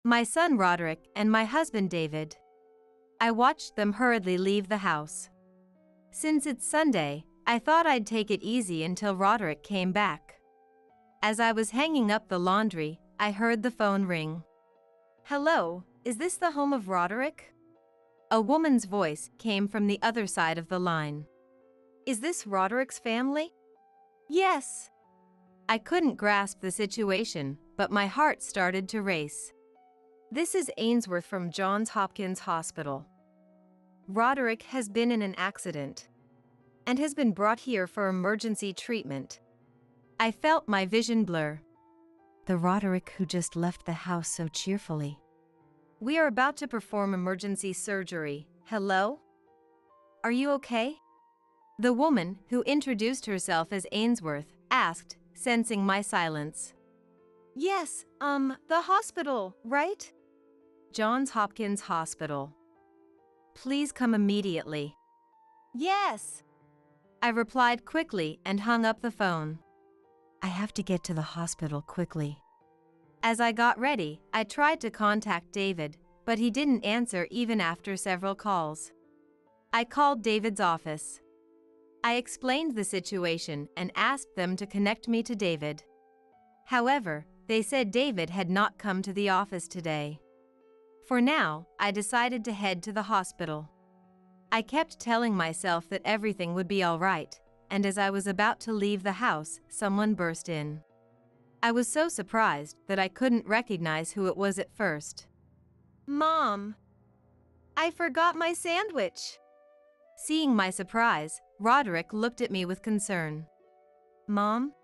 My son Roderick and my husband David. I watched them hurriedly leave the house. Since it's Sunday, I thought I'd take it easy until Roderick came back. As I was hanging up the laundry, I heard the phone ring. "Hello, is this the home of Roderick?" A woman's voice came from the other side of the line. "Is this Roderick's family?" "Yes." I couldn't grasp the situation, but my heart started to race. "This is Ainsworth from Johns Hopkins Hospital. Roderick has been in an accident and has been brought here for emergency treatment." I felt my vision blur. The Roderick who just left the house so cheerfully. "We are about to perform emergency surgery. Hello? Are you okay?" The woman, who introduced herself as Ainsworth, asked, sensing my silence. "Yes, the hospital, right?" "Johns Hopkins Hospital. Please come immediately." "Yes." I replied quickly and hung up the phone. I have to get to the hospital quickly. As I got ready, I tried to contact David, but he didn't answer even after several calls. I called David's office. I explained the situation and asked them to connect me to David. However, they said David had not come to the office today. For now, I decided to head to the hospital. I kept telling myself that everything would be all right, and as I was about to leave the house, someone burst in. I was so surprised that I couldn't recognize who it was at first. "Mom, I forgot my sandwich." Seeing my surprise, Roderick looked at me with concern. "Mom?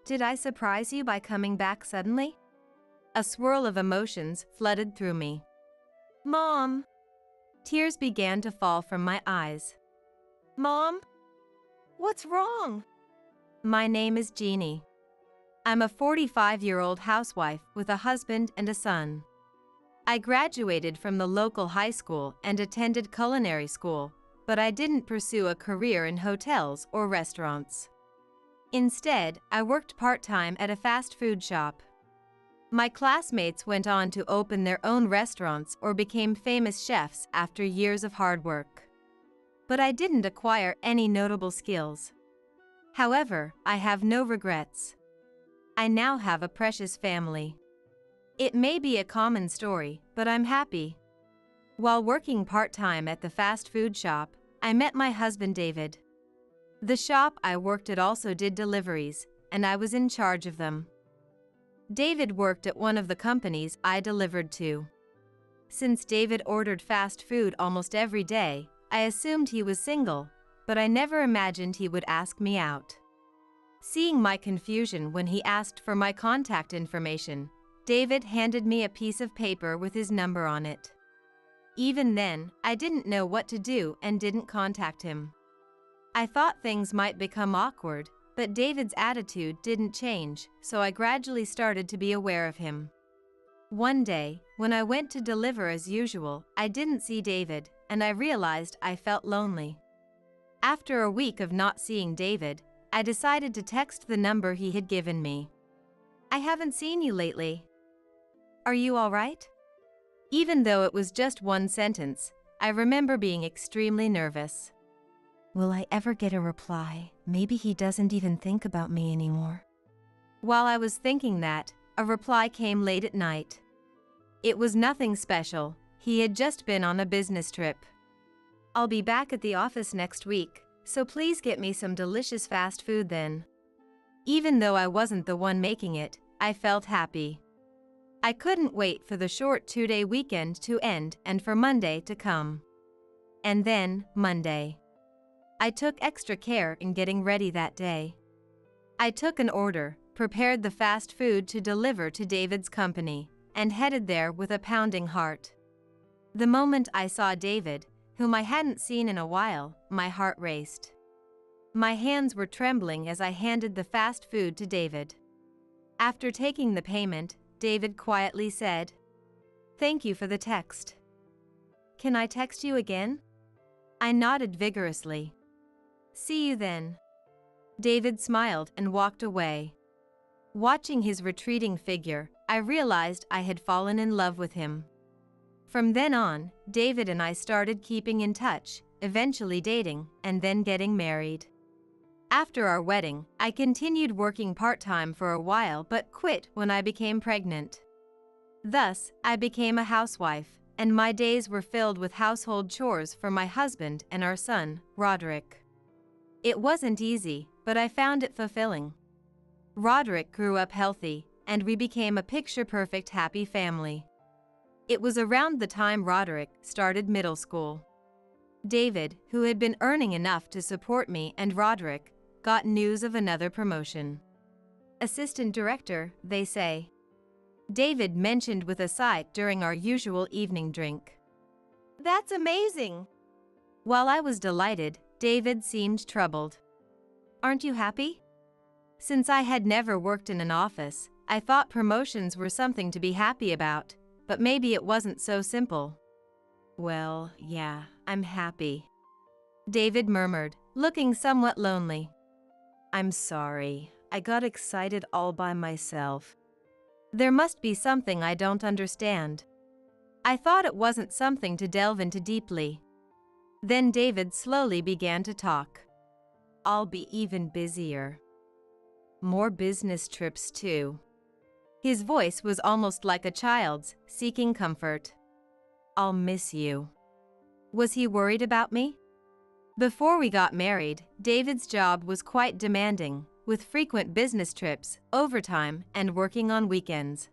Did I surprise you by coming back suddenly?" A swirl of emotions flooded through me. "Mom!" Tears began to fall from my eyes. "Mom? What's wrong?" My name is Jeannie. I'm a 45-year-old housewife with a husband and a son. I graduated from the local high school and attended culinary school, but I didn't pursue a career in hotels or restaurants. Instead, I worked part-time at a fast food shop. My classmates went on to open their own restaurants or became famous chefs after years of hard work. But I didn't acquire any notable skills. However, I have no regrets. I now have a precious family. It may be a common story, but I'm happy. While working part-time at the fast food shop, I met my husband David. The shop I worked at also did deliveries, and I was in charge of them. David worked at one of the companies I delivered to. Since David ordered fast food almost every day, I assumed he was single, but I never imagined he would ask me out. Seeing my confusion when he asked for my contact information, David handed me a piece of paper with his number on it. Even then, I didn't know what to do and didn't contact him. I thought things might become awkward, but David's attitude didn't change, so I gradually started to be aware of him. One day, when I went to deliver as usual, I didn't see David, and I realized I felt lonely. After a week of not seeing David, I decided to text the number he had given me. "I haven't seen you lately. Are you all right?" Even though it was just one sentence, I remember being extremely nervous. Will I ever get a reply? Maybe he doesn't even think about me anymore. While I was thinking that, a reply came late at night. It was nothing special. He had just been on a business trip. "I'll be back at the office next week, so please get me some delicious fast food then." Even though I wasn't the one making it, I felt happy. I couldn't wait for the short 2-day weekend to end and for Monday to come. And then, Monday. I took extra care in getting ready that day. I took an order, prepared the fast food to deliver to David's company, and headed there with a pounding heart. The moment I saw David, whom I hadn't seen in a while, my heart raced. My hands were trembling as I handed the fast food to David. After taking the payment, David quietly said, "Thank you for the text. Can I text you again?" I nodded vigorously. "See you then." David smiled and walked away. Watching his retreating figure, I realized I had fallen in love with him. From then on, David and I started keeping in touch, eventually dating, and then getting married. After our wedding, I continued working part-time for a while but quit when I became pregnant. Thus, I became a housewife, and my days were filled with household chores for my husband and our son, Roderick. It wasn't easy, but I found it fulfilling. Roderick grew up healthy, and we became a picture-perfect happy family. It was around the time Roderick started middle school. David, who had been earning enough to support me and Roderick, got news of another promotion. Assistant director, they say. David mentioned with a sigh during our usual evening drink. That's amazing! While I was delighted, David seemed troubled. Aren't you happy? Since I had never worked in an office, I thought promotions were something to be happy about, but maybe it wasn't so simple. Well, yeah, I'm happy, David murmured, looking somewhat lonely. I'm sorry, I got excited all by myself. There must be something I don't understand. I thought it wasn't something to delve into deeply. Then David slowly began to talk. I'll be even busier. More business trips too. His voice was almost like a child's, seeking comfort. I'll miss you. Was he worried about me? Before we got married, David's job was quite demanding, with frequent business trips, overtime, and working on weekends.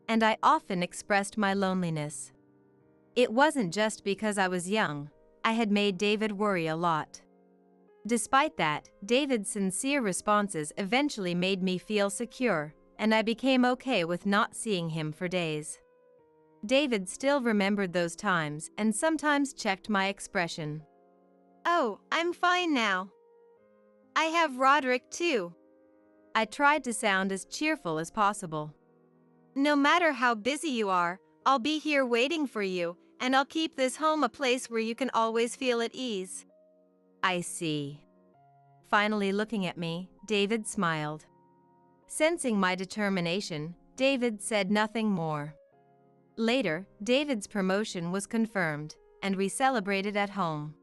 And I often expressed my loneliness. It wasn't just because I was young. I had made David worry a lot. Despite that, David's sincere responses eventually made me feel secure, and I became okay with not seeing him for days. David still remembered those times and sometimes checked my expression. Oh, I'm fine now. I have Roderick too. I tried to sound as cheerful as possible. No matter how busy you are, I'll be here waiting for you, and I'll keep this home a place where you can always feel at ease. I see. Finally looking at me, David smiled. Sensing my determination, David said nothing more. Later, David's promotion was confirmed, and we celebrated at home.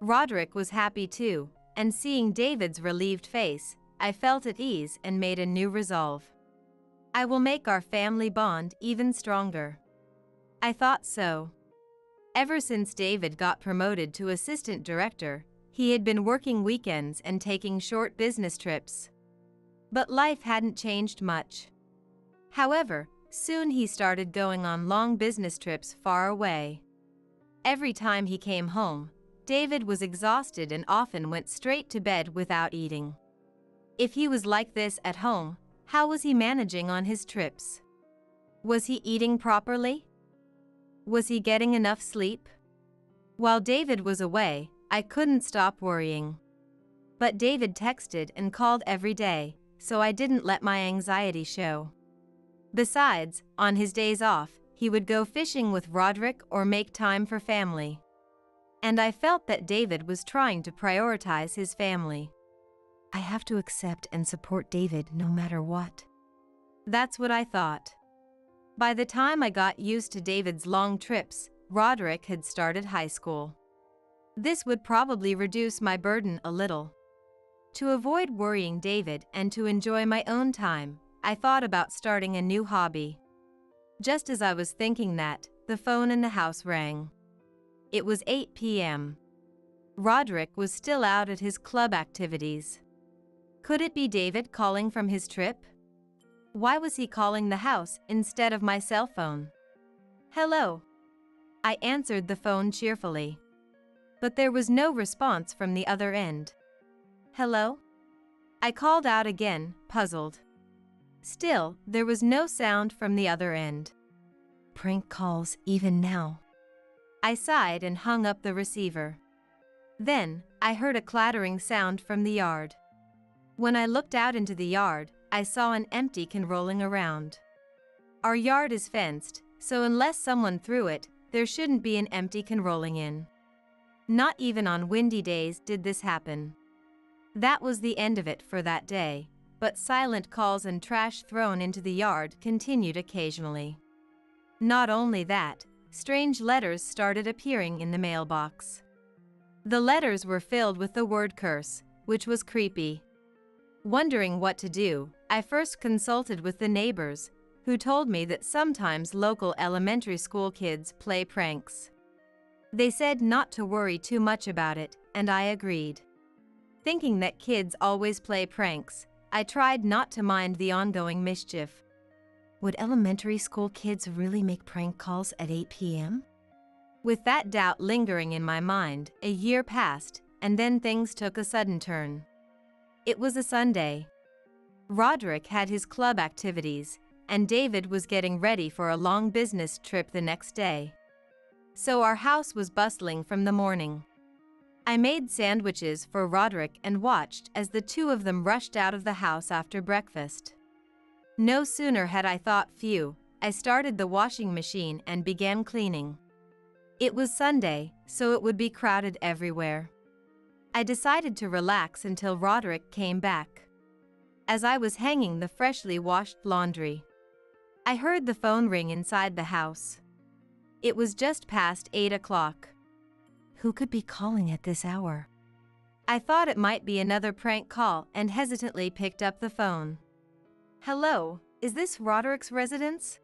Roderick was happy too, and seeing David's relieved face, I felt at ease and made a new resolve. I will make our family bond even stronger. I thought so. Ever since David got promoted to assistant director, he had been working weekends and taking short business trips. But life hadn't changed much. However, soon he started going on long business trips far away. Every time he came home, David was exhausted and often went straight to bed without eating. If he was like this at home, how was he managing on his trips? Was he eating properly? Was he getting enough sleep? While David was away, I couldn't stop worrying. But David texted and called every day, so I didn't let my anxiety show. Besides, on his days off, he would go fishing with Roderick or make time for family. And I felt that David was trying to prioritize his family. I have to accept and support David no matter what. That's what I thought. By the time I got used to David's long trips, Roderick had started high school. This would probably reduce my burden a little. To avoid worrying David and to enjoy my own time, I thought about starting a new hobby. Just as I was thinking that, the phone in the house rang. It was 8 p.m. Roderick was still out at his club activities. Could it be David calling from his trip? Why was he calling the house instead of my cell phone? Hello. I answered the phone cheerfully. But there was no response from the other end. Hello? I called out again, puzzled. Still, there was no sound from the other end. Prank calls even now. I sighed and hung up the receiver. Then, I heard a clattering sound from the yard. When I looked out into the yard, I saw an empty can rolling around. Our yard is fenced, so unless someone threw it, there shouldn't be an empty can rolling in. Not even on windy days did this happen. That was the end of it for that day, but but silent calls and trash thrown into the yard continued occasionally. Not only that, strange letters started appearing in the mailbox. The letters were filled with the word curse, which was creepy. Wondering what to do, I first consulted with the neighbors, who told me that sometimes local elementary school kids play pranks. They said not to worry too much about it, and I agreed. Thinking that kids always play pranks, I tried not to mind the ongoing mischief. Would elementary school kids really make prank calls at 8 p.m.? With that doubt lingering in my mind, a year passed, and then things took a sudden turn. It was a Sunday. Roderick had his club activities, and David was getting ready for a long business trip the next day. So our house was bustling from the morning. I made sandwiches for Roderick and watched as the two of them rushed out of the house after breakfast. No sooner had I thought phew, I started the washing machine and began cleaning. It was Sunday, so it would be crowded everywhere. I decided to relax until Roderick came back. As I was hanging the freshly washed laundry, I heard the phone ring inside the house. It was just past 8 o'clock. Who could be calling at this hour? I thought it might be another prank call and hesitantly picked up the phone. Hello, is this Roderick's residence?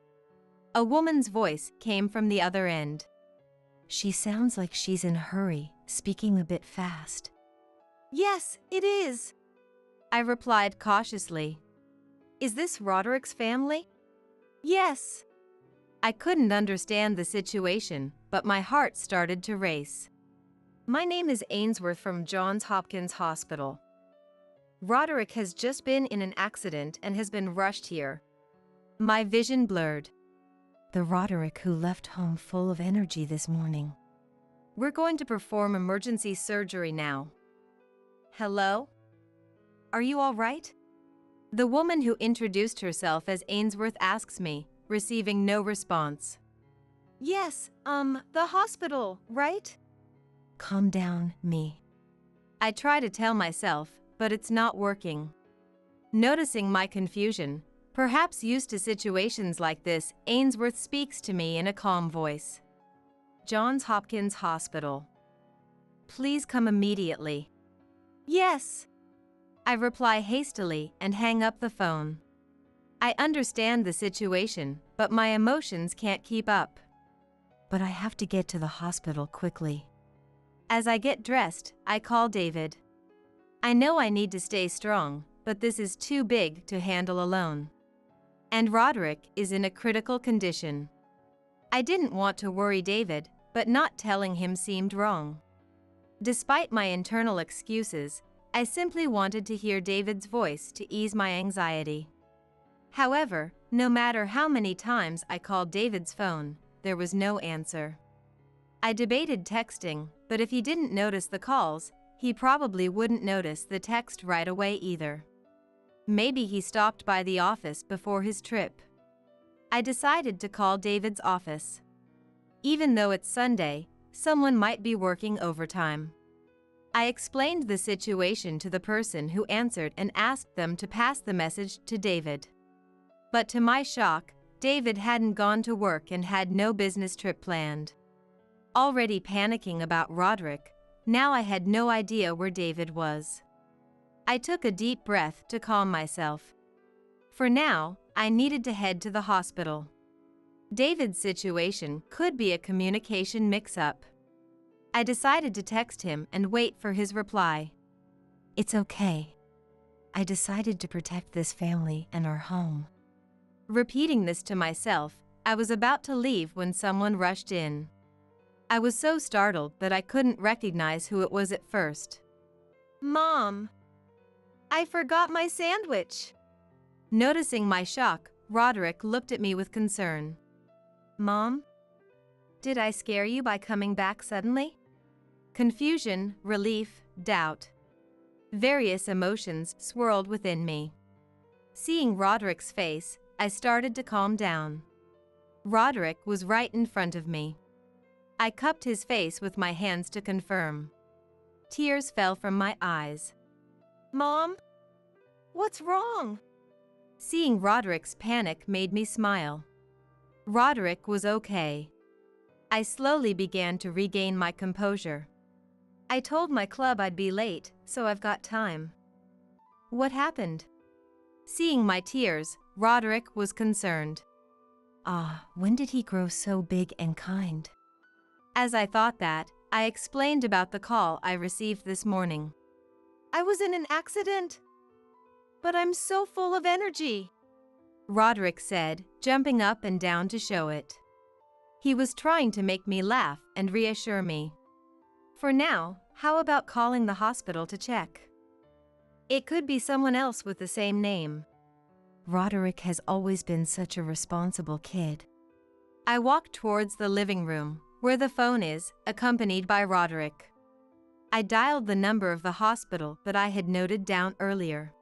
A woman's voice came from the other end. She sounds like she's in a hurry, speaking a bit fast. Yes, it is, I replied cautiously. Is this Roderick's family? Yes. I couldn't understand the situation, but my heart started to race. My name is Ainsworth from Johns Hopkins Hospital. Roderick has just been in an accident and has been rushed here. My vision blurred. The Roderick who left home full of energy this morning. We're going to perform emergency surgery now. Hello? Are you all right? The woman who introduced herself as Ainsworth asks me, receiving no response. Yes, the hospital, right? Calm down, me. I try to tell myself, but it's not working. Noticing my confusion, perhaps used to situations like this, Ainsworth speaks to me in a calm voice. Johns Hopkins Hospital. Please come immediately. Yes. I reply hastily and hang up the phone. I understand the situation, but my emotions can't keep up. But I have to get to the hospital quickly. As I get dressed, I call David. I know I need to stay strong, but this is too big to handle alone. And Roderick is in a critical condition. I didn't want to worry David, but not telling him seemed wrong. Despite my internal excuses, I simply wanted to hear David's voice to ease my anxiety. However, no matter how many times I called David's phone, there was no answer. I debated texting, but if he didn't notice the calls, he probably wouldn't notice the text right away either. Maybe he stopped by the office before his trip. I decided to call David's office. Even though it's Sunday, someone might be working overtime. I explained the situation to the person who answered and asked them to pass the message to David. But to my shock, David hadn't gone to work and had no business trip planned. Already panicking about Roderick, now I had no idea where David was. I took a deep breath to calm myself. For now, I needed to head to the hospital. David's situation could be a communication mix-up. I decided to text him and wait for his reply. It's okay. I decided to protect this family and our home. Repeating this to myself, I was about to leave when someone rushed in. I was so startled that I couldn't recognize who it was at first. Mom! I forgot my sandwich! Noticing my shock, Roderick looked at me with concern. Mom? Did I scare you by coming back suddenly? Confusion, relief, doubt. Various emotions swirled within me. Seeing Roderick's face, I started to calm down. Roderick was right in front of me. I cupped his face with my hands to confirm. Tears fell from my eyes. Mom? What's wrong? Seeing Roderick's panic made me smile. Roderick was okay. I slowly began to regain my composure. I told my club I'd be late, so I've got time. What happened? Seeing my tears, Roderick was concerned. When did he grow so big and kind? As I thought that, I explained about the call I received this morning. I was in an accident. But I'm so full of energy, Roderick said, jumping up and down to show it. He was trying to make me laugh and reassure me. For now, how about calling the hospital to check? It could be someone else with the same name. Roderick has always been such a responsible kid. I walked towards the living room, where the phone is, accompanied by Roderick. I dialed the number of the hospital that I had noted down earlier.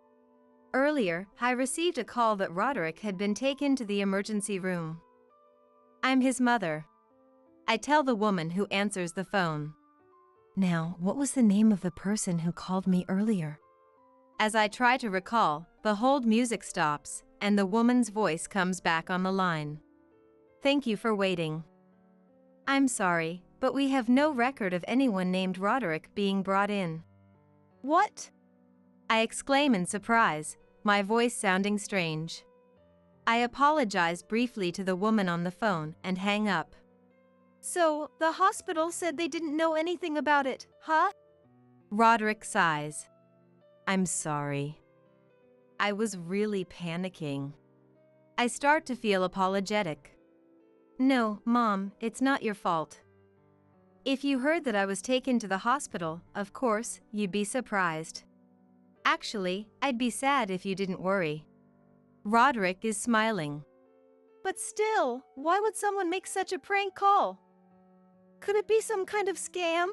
Earlier, I received a call that Roderick had been taken to the emergency room. I'm his mother. I tell the woman who answers the phone. Now, what was the name of the person who called me earlier? As I try to recall, the hold music stops, and the woman's voice comes back on the line. Thank you for waiting. I'm sorry, but we have no record of anyone named Roderick being brought in. What? I exclaim in surprise, my voice sounding strange. I apologize briefly to the woman on the phone and hang up. So, the hospital said they didn't know anything about it, huh? Roderick sighs. I'm sorry. I was really panicking. I start to feel apologetic. No, Mom, it's not your fault. If you heard that I was taken to the hospital, of course, you'd be surprised. Actually, I'd be sad if you didn't worry. Roderick is smiling. But still, why would someone make such a prank call? Could it be some kind of scam?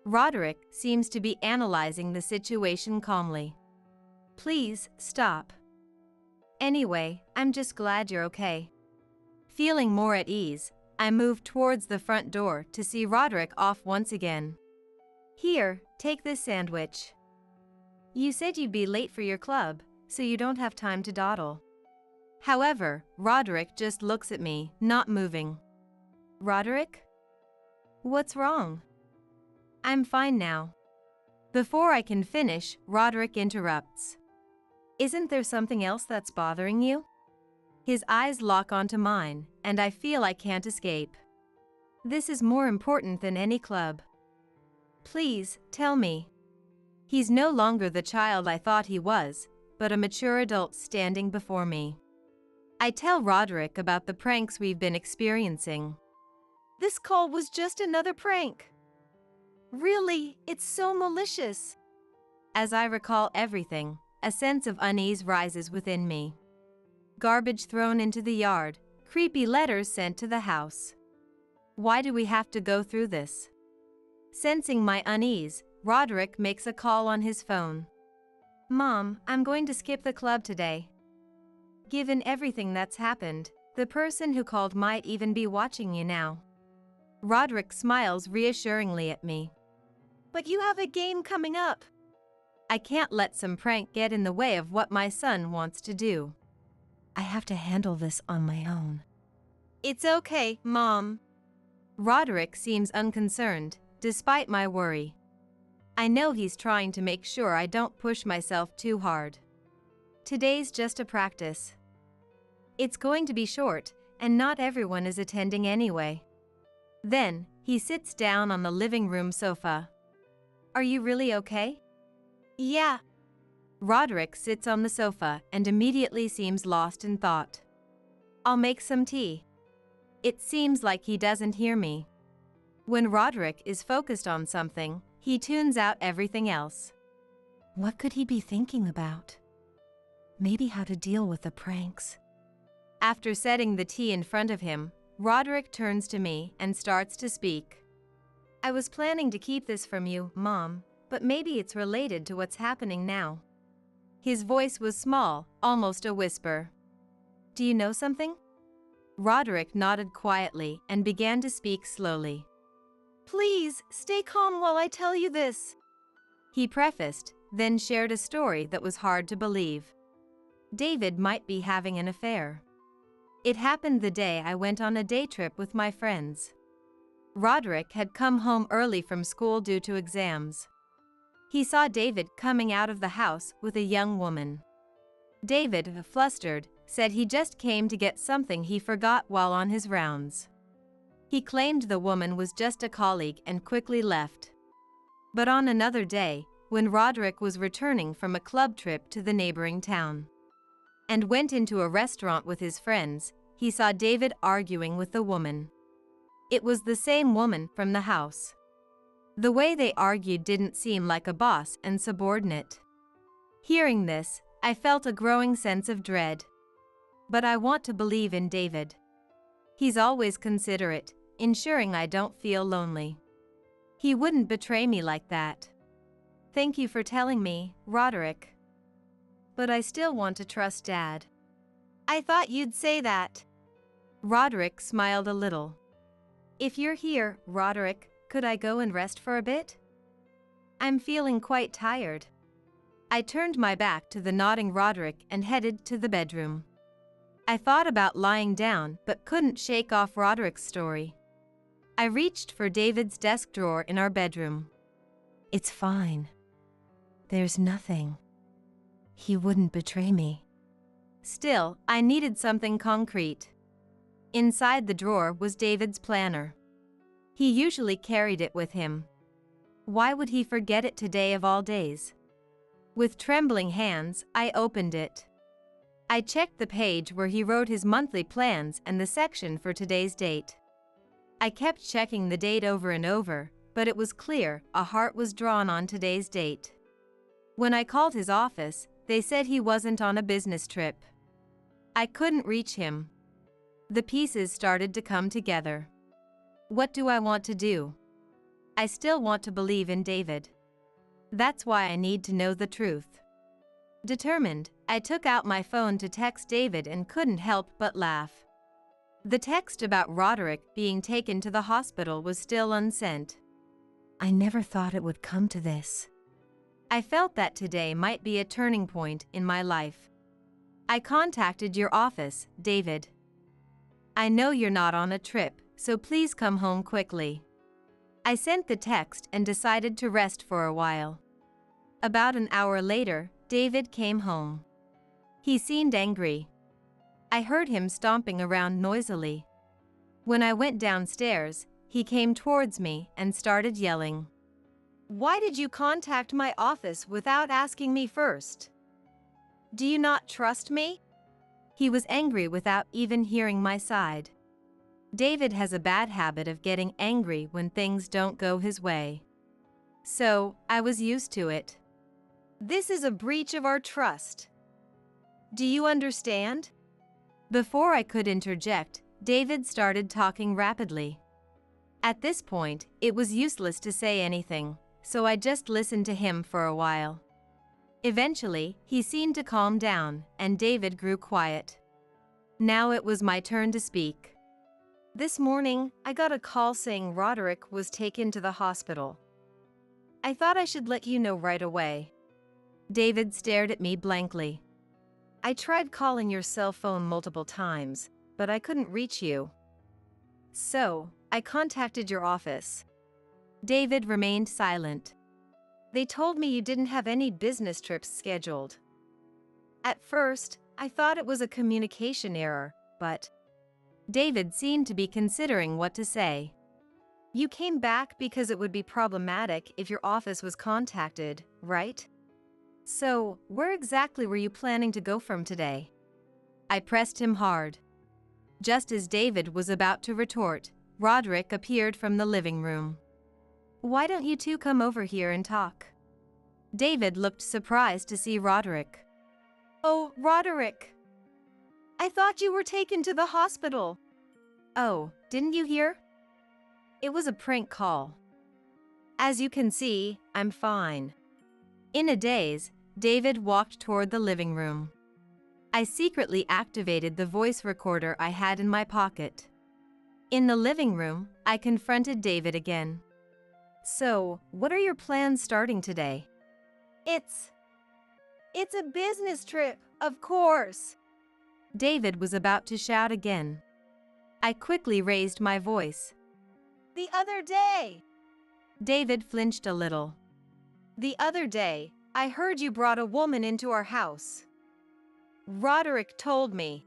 Roderick seems to be analyzing the situation calmly. Please, stop. Anyway, I'm just glad you're okay. Feeling more at ease, I move towards the front door to see Roderick off once again. Here, take this sandwich. You said you'd be late for your club, so you don't have time to dawdle. However, Roderick just looks at me, not moving. Roderick? What's wrong? I'm fine now. Before I can finish, Roderick interrupts. Isn't there something else that's bothering you? His eyes lock onto mine, and I feel I can't escape. This is more important than any club. Please, tell me. He's no longer the child I thought he was, but a mature adult standing before me. I tell Roderick about the pranks we've been experiencing. This call was just another prank. Really, it's so malicious. As I recall everything, a sense of unease rises within me. Garbage thrown into the yard, creepy letters sent to the house. Why do we have to go through this? Sensing my unease, Roderick makes a call on his phone. Mom, I'm going to skip the club today. Given everything that's happened, the person who called might even be watching you now. Roderick smiles reassuringly at me. But you have a game coming up. I can't let some prank get in the way of what my son wants to do. I have to handle this on my own. It's okay, Mom. Roderick seems unconcerned, despite my worry. I know he's trying to make sure I don't push myself too hard. Today's just a practice. It's going to be short, and not everyone is attending anyway. Then, he sits down on the living room sofa. Are you really okay? Yeah. Roderick sits on the sofa and immediately seems lost in thought. I'll make some tea. It seems like he doesn't hear me. When Roderick is focused on something, he tunes out everything else. What could he be thinking about? Maybe how to deal with the pranks. After setting the tea in front of him, Roderick turns to me and starts to speak. I was planning to keep this from you, Mom, but maybe it's related to what's happening now. His voice was small, almost a whisper. Do you know something? Roderick nodded quietly and began to speak slowly. Please, stay calm while I tell you this. He prefaced, then shared a story that was hard to believe. David might be having an affair. It happened the day I went on a day trip with my friends. Roderick had come home early from school due to exams. He saw David coming out of the house with a young woman. David, flustered, said he just came to get something he forgot while on his rounds. He claimed the woman was just a colleague and quickly left. But on another day, when Roderick was returning from a club trip to the neighboring town and went into a restaurant with his friends, he saw David arguing with the woman. It was the same woman from the house. The way they argued didn't seem like a boss and subordinate. Hearing this, I felt a growing sense of dread. But I want to believe in David. He's always considerate, ensuring I don't feel lonely. He wouldn't betray me like that. Thank you for telling me, Roderick. But I still want to trust Dad. I thought you'd say that. Roderick smiled a little. If you're here, Roderick, could I go and rest for a bit? I'm feeling quite tired. I turned my back to the nodding Roderick and headed to the bedroom. I thought about lying down but couldn't shake off Roderick's story. I reached for David's desk drawer in our bedroom. It's fine. There's nothing. He wouldn't betray me. Still, I needed something concrete. Inside the drawer was David's planner. He usually carried it with him. Why would he forget it today of all days? With trembling hands, I opened it. I checked the page where he wrote his monthly plans and the section for today's date. I kept checking the date over and over, but it was clear a heart was drawn on today's date. When I called his office, they said he wasn't on a business trip. I couldn't reach him. The pieces started to come together. What do I want to do? I still want to believe in David. That's why I need to know the truth. Determined, I took out my phone to text David and couldn't help but laugh. The text about Roderick being taken to the hospital was still unsent. I never thought it would come to this. I felt that today might be a turning point in my life. I contacted your office, David. I know you're not on a trip, so please come home quickly. I sent the text and decided to rest for a while. About an hour later, David came home. He seemed angry. I heard him stomping around noisily. When I went downstairs, he came towards me and started yelling. Why did you contact my office without asking me first? Do you not trust me? He was angry without even hearing my side. David has a bad habit of getting angry when things don't go his way. So, I was used to it. This is a breach of our trust. Do you understand? Before I could interject, David started talking rapidly. At this point, it was useless to say anything, so I just listened to him for a while. Eventually, he seemed to calm down, and David grew quiet. Now it was my turn to speak. This morning, I got a call saying Roderick was taken to the hospital. I thought I should let you know right away. David stared at me blankly. I tried calling your cell phone multiple times, but I couldn't reach you. So, I contacted your office. David remained silent. They told me you didn't have any business trips scheduled. At first, I thought it was a communication error, but David seemed to be considering what to say. You came back because it would be problematic if your office was contacted, right? So, where exactly were you planning to go from today? I pressed him hard. Just as David was about to retort, Roderick appeared from the living room. Why don't you two come over here and talk? David looked surprised to see Roderick. Oh, Roderick! I thought you were taken to the hospital. Oh, didn't you hear? It was a prank call. As you can see, I'm fine. In a daze, David walked toward the living room. I secretly activated the voice recorder I had in my pocket. In the living room, I confronted David again. So, what are your plans starting today? It's a business trip, of course. David was about to shout again. I quickly raised my voice. The other day. David flinched a little. The other day, I heard you brought a woman into our house. Roderick told me.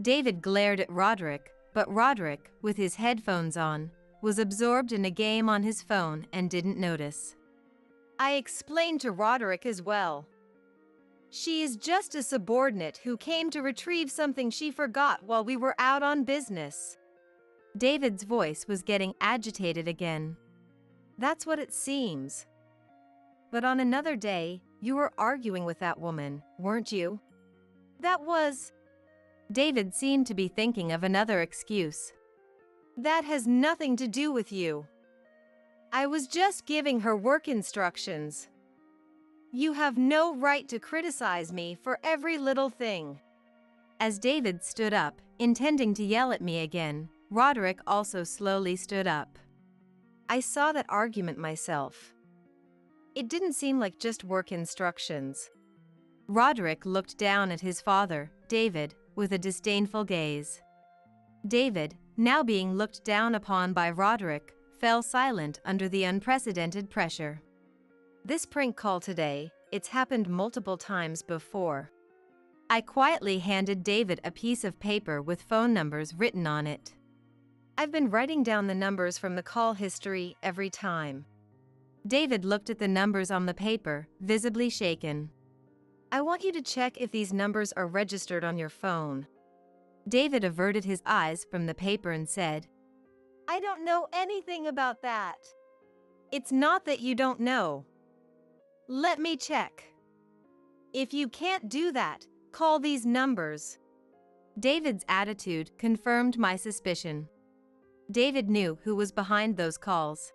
David glared at Roderick, but Roderick, with his headphones on, was absorbed in a game on his phone and didn't notice. I explained to Roderick as well. She is just a subordinate who came to retrieve something she forgot while we were out on business. David's voice was getting agitated again. That's what it seems. But on another day, you were arguing with that woman, weren't you? That was... David seemed to be thinking of another excuse. That has nothing to do with you. I was just giving her work instructions. You have no right to criticize me for every little thing. As David stood up, intending to yell at me again, Roderick also slowly stood up. I saw that argument myself. It didn't seem like just work instructions. Roderick looked down at his father, David, with a disdainful gaze. David, now being looked down upon by Roderick, fell silent under the unprecedented pressure. This prank call today, it's happened multiple times before. I quietly handed David a piece of paper with phone numbers written on it. I've been writing down the numbers from the call history every time. David looked at the numbers on the paper, visibly shaken. I want you to check if these numbers are registered on your phone. David averted his eyes from the paper and said, I don't know anything about that. It's not that you don't know. Let me check. If you can't do that, call these numbers. David's attitude confirmed my suspicion. David knew who was behind those calls.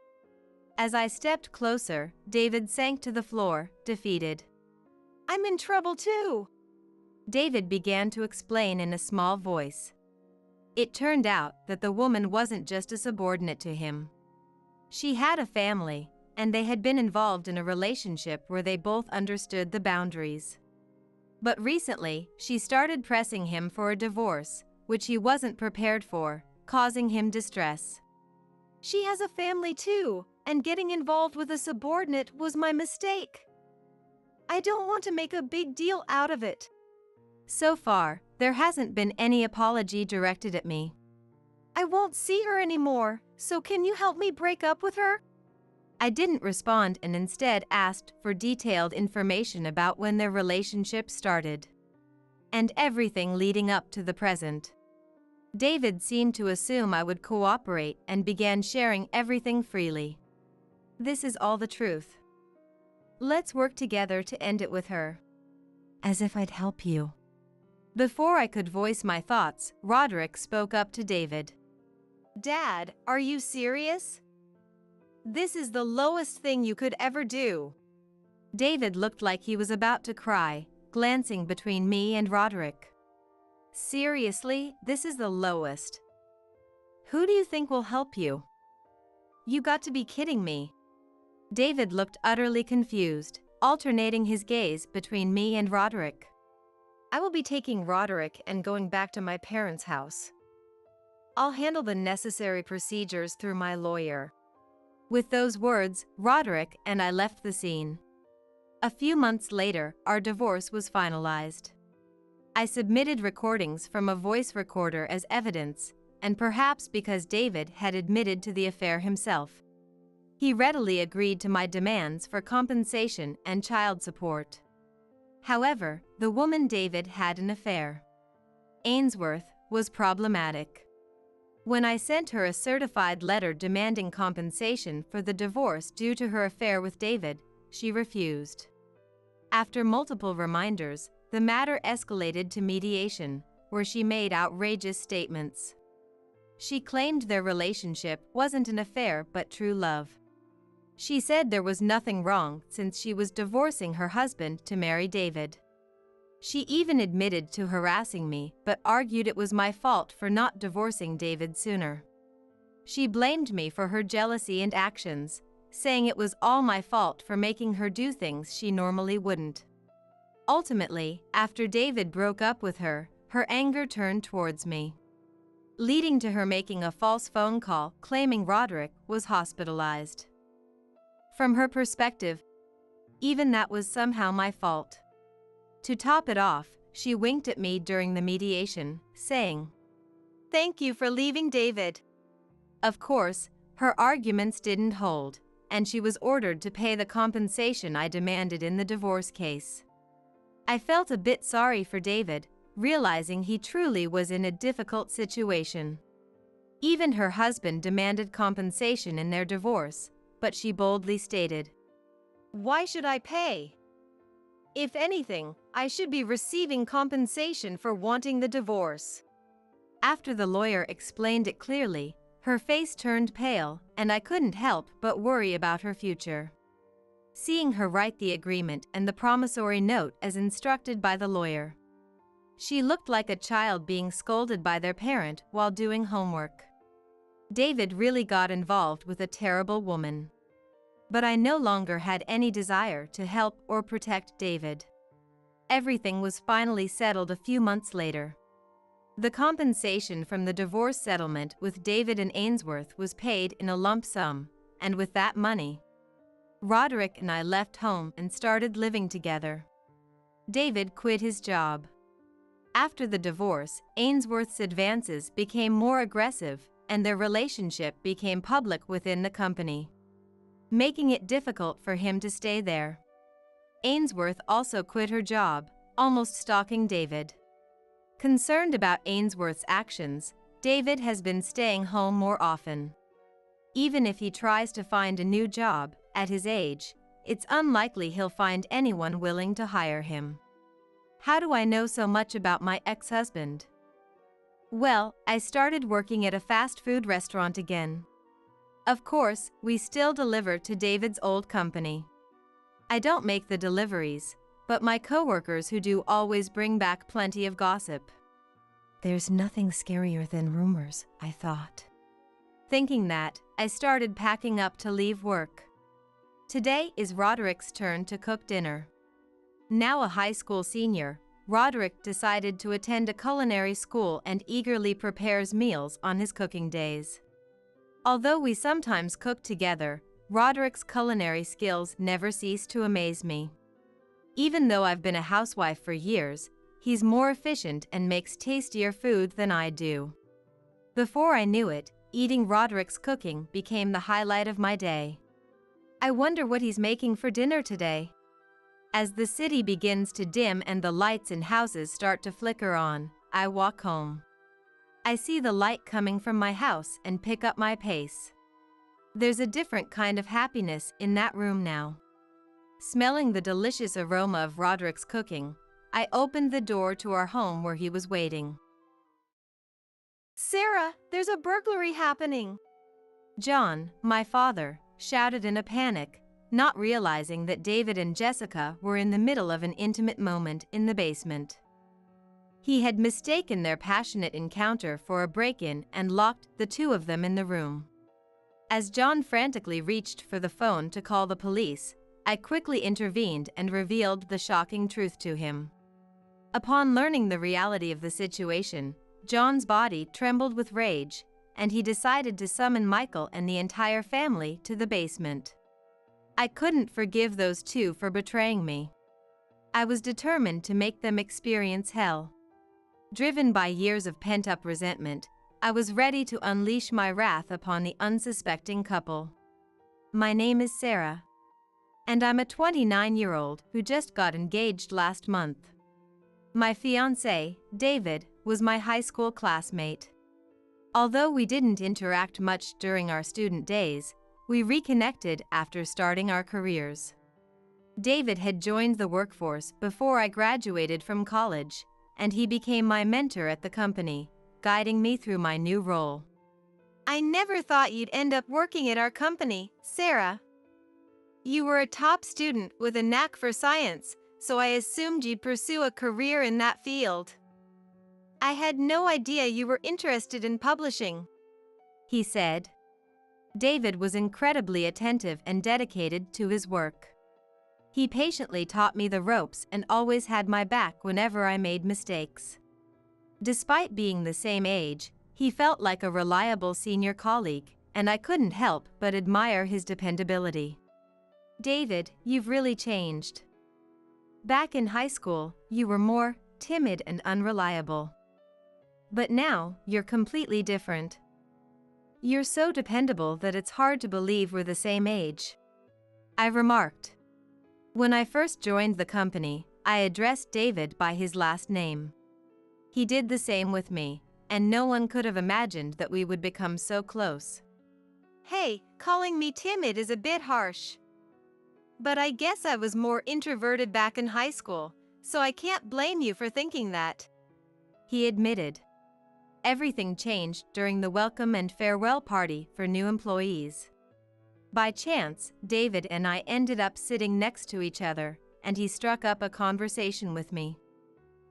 As I stepped closer, David sank to the floor, defeated. I'm in trouble too. David began to explain in a small voice. It turned out that the woman wasn't just a subordinate to him. She had a family, and they had been involved in a relationship where they both understood the boundaries. But recently, she started pressing him for a divorce, which he wasn't prepared for, causing him distress. She has a family too, and getting involved with a subordinate was my mistake. I don't want to make a big deal out of it. So far, there hasn't been any apology directed at me. I won't see her anymore, so can you help me break up with her? I didn't respond and instead asked for detailed information about when their relationship started. And everything leading up to the present. David seemed to assume I would cooperate and began sharing everything freely. This is all the truth. Let's work together to end it with her. As if I'd help you. Before I could voice my thoughts, Roderick spoke up to David. Dad, are you serious? This is the lowest thing you could ever do. David looked like he was about to cry, glancing between me and Roderick. Seriously, this is the lowest. Who do you think will help you? You got to be kidding me. David looked utterly confused, alternating his gaze between me and Roderick. I will be taking Roderick and going back to my parents' house. I'll handle the necessary procedures through my lawyer. With those words, Roderick and I left the scene. A few months later, our divorce was finalized. I submitted recordings from a voice recorder as evidence, and perhaps because David had admitted to the affair himself. He readily agreed to my demands for compensation and child support. However, the woman David had an affair. Ainsworth was problematic. When I sent her a certified letter demanding compensation for the divorce due to her affair with David, she refused. After multiple reminders, the matter escalated to mediation, where she made outrageous statements. She claimed their relationship wasn't an affair but true love. She said there was nothing wrong since she was divorcing her husband to marry David. She even admitted to harassing me but argued it was my fault for not divorcing David sooner. She blamed me for her jealousy and actions, saying it was all my fault for making her do things she normally wouldn't. Ultimately, after David broke up with her, her anger turned towards me, leading to her making a false phone call claiming Roderick was hospitalized. From her perspective, even that was somehow my fault. To top it off, she winked at me during the mediation, saying, "Thank you for leaving David." Of course, her arguments didn't hold, and she was ordered to pay the compensation I demanded in the divorce case. I felt a bit sorry for David, realizing he truly was in a difficult situation. Even her husband demanded compensation in their divorce, but she boldly stated, "Why should I pay? If anything, I should be receiving compensation for wanting the divorce." After the lawyer explained it clearly, her face turned pale, and I couldn't help but worry about her future. Seeing her write the agreement and the promissory note as instructed by the lawyer, she looked like a child being scolded by their parent while doing homework. David really got involved with a terrible woman. But I no longer had any desire to help or protect David. Everything was finally settled a few months later. The compensation from the divorce settlement with David and Ainsworth was paid in a lump sum, and with that money, Roderick and I left home and started living together. David quit his job. After the divorce, Ainsworth's advances became more aggressive, and their relationship became public within the company, making it difficult for him to stay there. Ainsworth also quit her job, almost stalking David. Concerned about Ainsworth's actions, David has been staying home more often. Even if he tries to find a new job, at his age, it's unlikely he'll find anyone willing to hire him. How do I know so much about my ex-husband? Well, I started working at a fast food restaurant again. Of course, we still deliver to David's old company. I don't make the deliveries, but my coworkers who do always bring back plenty of gossip. There's nothing scarier than rumors, I thought. Thinking that, I started packing up to leave work. Today is Roderick's turn to cook dinner. Now a high school senior, Roderick decided to attend a culinary school and eagerly prepares meals on his cooking days. Although we sometimes cook together, Roderick's culinary skills never cease to amaze me. Even though I've been a housewife for years, he's more efficient and makes tastier food than I do. Before I knew it, eating Roderick's cooking became the highlight of my day. I wonder what he's making for dinner today. As the city begins to dim and the lights in houses start to flicker on, I walk home. I see the light coming from my house and pick up my pace. There's a different kind of happiness in that room now. Smelling the delicious aroma of Roderick's cooking, I opened the door to our home where he was waiting. "Sarah, there's a burglary happening." John, my father, shouted in a panic, not realizing that David and Jessica were in the middle of an intimate moment in the basement. He had mistaken their passionate encounter for a break-in and locked the two of them in the room. As John frantically reached for the phone to call the police, I quickly intervened and revealed the shocking truth to him. Upon learning the reality of the situation, John's body trembled with rage, and he decided to summon Michael and the entire family to the basement. I couldn't forgive those two for betraying me. I was determined to make them experience hell. Driven by years of pent-up resentment, I was ready to unleash my wrath upon the unsuspecting couple. My name is Sarah, and I'm a 29-year-old who just got engaged last month. My fiancé, David, was my high school classmate. Although we didn't interact much during our student days, we reconnected after starting our careers. David had joined the workforce before I graduated from college, and he became my mentor at the company, guiding me through my new role. "I never thought you'd end up working at our company, Sarah. You were a top student with a knack for science, so I assumed you'd pursue a career in that field. I had no idea you were interested in publishing," he said. David was incredibly attentive and dedicated to his work. He patiently taught me the ropes and always had my back whenever I made mistakes. Despite being the same age, he felt like a reliable senior colleague, and I couldn't help but admire his dependability. David, you've really changed. Back in high school, you were more timid and unreliable. But now, you're completely different. You're so dependable that it's hard to believe we're the same age, I remarked. When I first joined the company, I addressed David by his last name. He did the same with me, and no one could have imagined that we would become so close. Hey, calling me timid is a bit harsh. But I guess I was more introverted back in high school, so I can't blame you for thinking that, he admitted. Everything changed during the welcome and farewell party for new employees. By chance, David and I ended up sitting next to each other, and he struck up a conversation with me.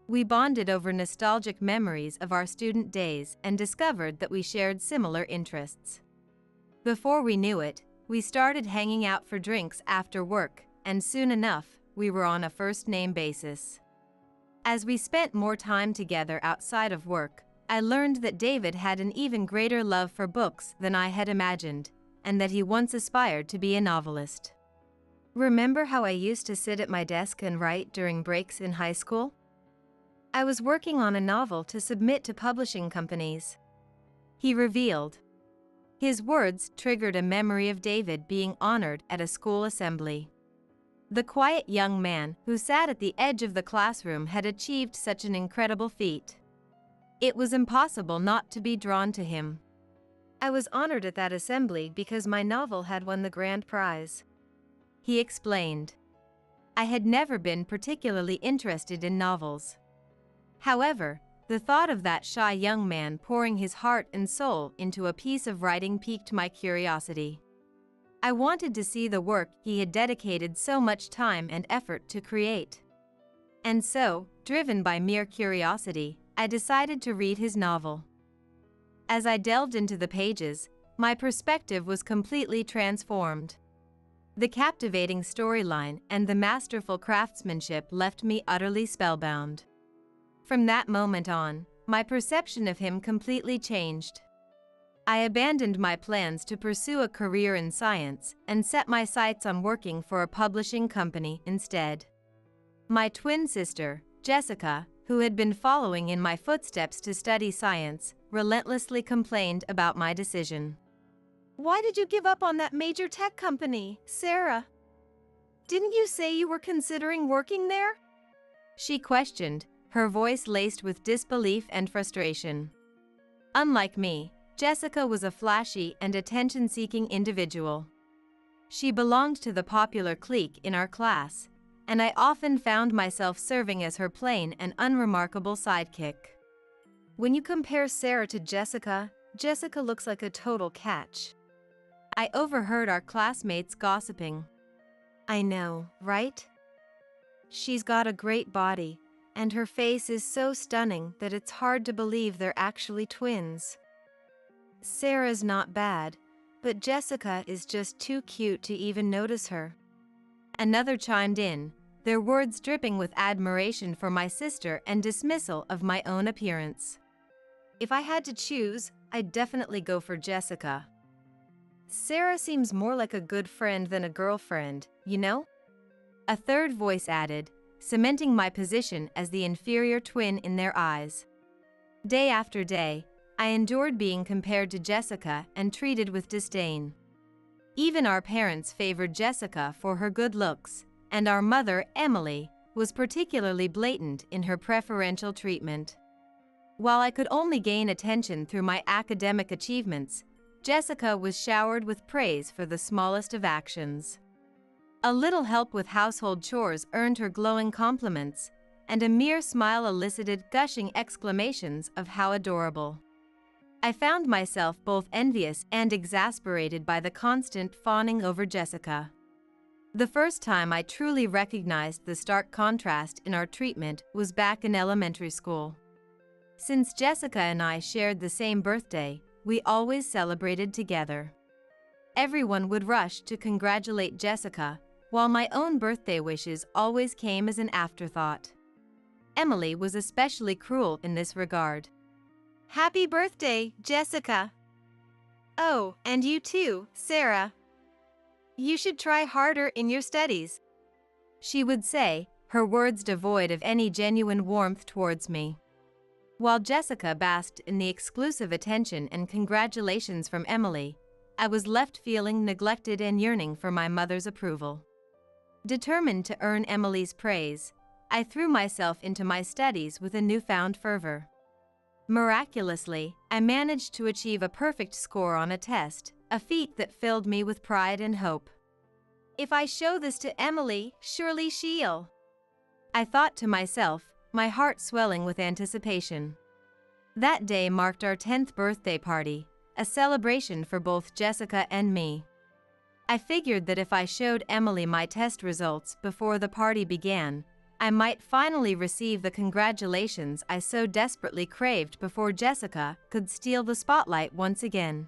We bonded over nostalgic memories of our student days and discovered that we shared similar interests. Before we knew it, we started hanging out for drinks after work, and soon enough, we were on a first-name basis. As we spent more time together outside of work, I learned that David had an even greater love for books than I had imagined, and that he once aspired to be a novelist. Remember how I used to sit at my desk and write during breaks in high school? I was working on a novel to submit to publishing companies, he revealed. His words triggered a memory of David being honored at a school assembly. The quiet young man who sat at the edge of the classroom had achieved such an incredible feat. It was impossible not to be drawn to him. I was honored at that assembly because my novel had won the grand prize, he explained. I had never been particularly interested in novels. However, the thought of that shy young man pouring his heart and soul into a piece of writing piqued my curiosity. I wanted to see the work he had dedicated so much time and effort to create. And so, driven by mere curiosity, I decided to read his novel. As I delved into the pages, my perspective was completely transformed. The captivating storyline and the masterful craftsmanship left me utterly spellbound. From that moment on, my perception of him completely changed. I abandoned my plans to pursue a career in science and set my sights on working for a publishing company instead. My twin sister, Jessica, who had been following in my footsteps to study science, relentlessly complained about my decision. Why did you give up on that major tech company, Sarah? Didn't you say you were considering working there? She questioned, her voice laced with disbelief and frustration. Unlike me, Jessica was a flashy and attention-seeking individual. She belonged to the popular clique in our class, and I often found myself serving as her plain and unremarkable sidekick. When you compare Sarah to Jessica, Jessica looks like a total catch, I overheard our classmates gossiping. I know, right? She's got a great body, and her face is so stunning that it's hard to believe they're actually twins. Sarah's not bad, but Jessica is just too cute to even notice her. Another chimed in, their words dripping with admiration for my sister and dismissal of my own appearance. If I had to choose, I'd definitely go for Jessica. Sarah seems more like a good friend than a girlfriend, you know? A third voice added, cementing my position as the inferior twin in their eyes. Day after day, I endured being compared to Jessica and treated with disdain. Even our parents favored Jessica for her good looks, and our mother, Emily, was particularly blatant in her preferential treatment. While I could only gain attention through my academic achievements, Jessica was showered with praise for the smallest of actions. A little help with household chores earned her glowing compliments, and a mere smile elicited gushing exclamations of how adorable. I found myself both envious and exasperated by the constant fawning over Jessica. The first time I truly recognized the stark contrast in our treatment was back in elementary school. Since Jessica and I shared the same birthday, we always celebrated together. everyone would rush to congratulate Jessica, while my own birthday wishes always came as an afterthought. Emily was especially cruel in this regard. Happy birthday, Jessica. Oh, and you too, Sarah. You should try harder in your studies, she would say, her words devoid of any genuine warmth towards me. While Jessica basked in the exclusive attention and congratulations from Emily, I was left feeling neglected and yearning for my mother's approval. Determined to earn Emily's praise, I threw myself into my studies with a newfound fervor. Miraculously, I managed to achieve a perfect score on a test, a feat that filled me with pride and hope. If I show this to Emily, surely she'll, I thought to myself, my heart swelling with anticipation. That day marked our 10th birthday party, a celebration for both Jessica and me. I figured that if I showed Emily my test results before the party began, I might finally receive the congratulations I so desperately craved before Jessica could steal the spotlight once again.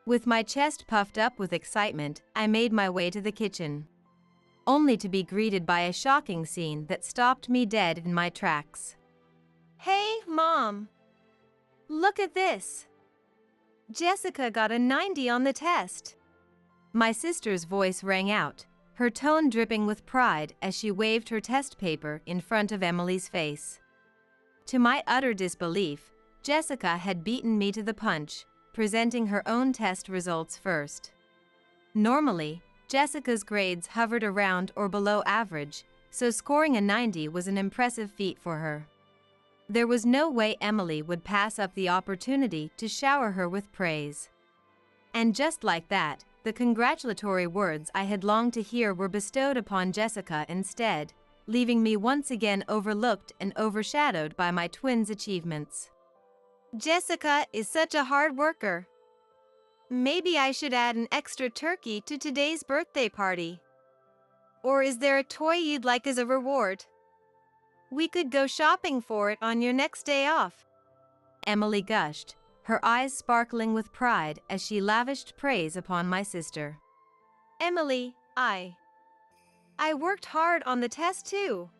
With my chest puffed up with excitement, I made my way to the kitchen, only to be greeted by a shocking scene that stopped me dead in my tracks. Hey, Mom! Look at this! Jessica got a 90 on the test. My sister's voice rang out, her tone dripping with pride as she waved her test paper in front of Emily's face. To my utter disbelief, Jessica had beaten me to the punch, presenting her own test results first. Normally, Jessica's grades hovered around or below average, so scoring a 90 was an impressive feat for her. There was no way Emily would pass up the opportunity to shower her with praise. And just like that, the congratulatory words I had longed to hear were bestowed upon Jessica instead, leaving me once again overlooked and overshadowed by my twins' achievements. Jessica is such a hard worker. Maybe I should add an extra turkey to today's birthday party. Or is there a toy you'd like as a reward? We could go shopping for it on your next day off, Emily gushed, her eyes sparkling with pride as she lavished praise upon my sister. Emily, I worked hard on the test too.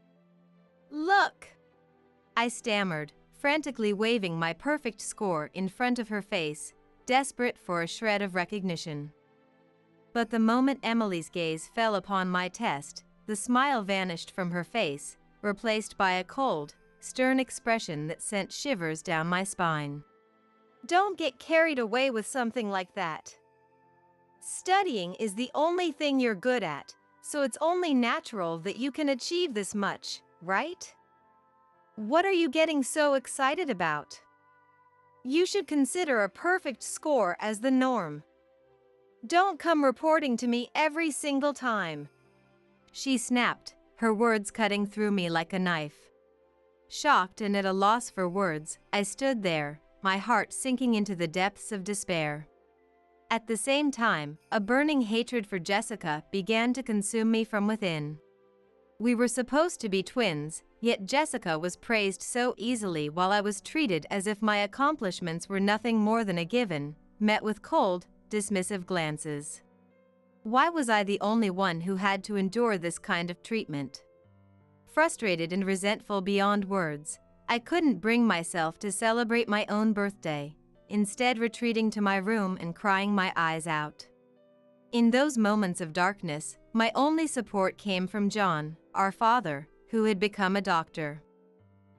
Look! I stammered, frantically waving my perfect score in front of her face, desperate for a shred of recognition. But the moment Emily's gaze fell upon my test, the smile vanished from her face, replaced by a cold, stern expression that sent shivers down my spine. Don't get carried away with something like that. Studying is the only thing you're good at, so it's only natural that you can achieve this much, right? What are you getting so excited about? You should consider a perfect score as the norm. Don't come reporting to me every single time, she snapped, her words cutting through me like a knife. Shocked and at a loss for words, I stood there, my heart sinking into the depths of despair. At the same time, a burning hatred for Jessica began to consume me from within. We were supposed to be twins, yet Jessica was praised so easily while I was treated as if my accomplishments were nothing more than a given, met with cold, dismissive glances. Why was I the only one who had to endure this kind of treatment? Frustrated and resentful beyond words, I couldn't bring myself to celebrate my own birthday, instead retreating to my room and crying my eyes out. In those moments of darkness, my only support came from John, our father, who had become a doctor.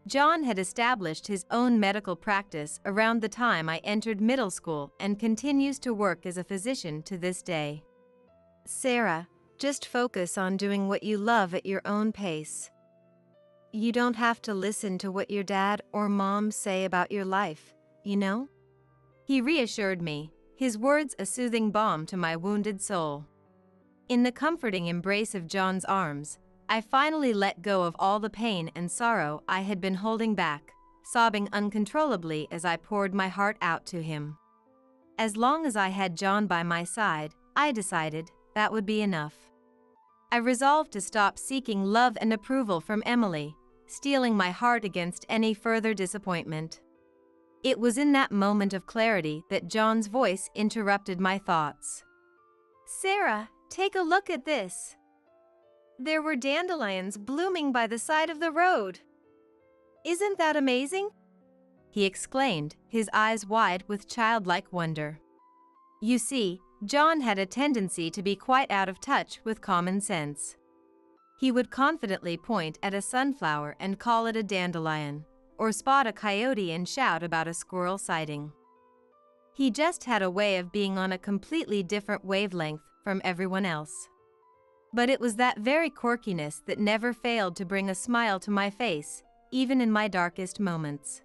John had established his own medical practice around the time I entered middle school and continues to work as a physician to this day. Sarah, just focus on doing what you love at your own pace. You don't have to listen to what your dad or mom say about your life, you know? He reassured me, his words a soothing balm to my wounded soul. In the comforting embrace of John's arms, I finally let go of all the pain and sorrow I had been holding back, sobbing uncontrollably as I poured my heart out to him. As long as I had John by my side, I decided that would be enough. I resolved to stop seeking love and approval from Emily, steeling my heart against any further disappointment. It was in that moment of clarity that John's voice interrupted my thoughts. Sarah, take a look at this. There were dandelions blooming by the side of the road. Isn't that amazing? He exclaimed, his eyes wide with childlike wonder. You see, John had a tendency to be quite out of touch with common sense. He would confidently point at a sunflower and call it a dandelion, or spot a coyote and shout about a squirrel sighting. He just had a way of being on a completely different wavelength from everyone else. But it was that very quirkiness that never failed to bring a smile to my face, even in my darkest moments.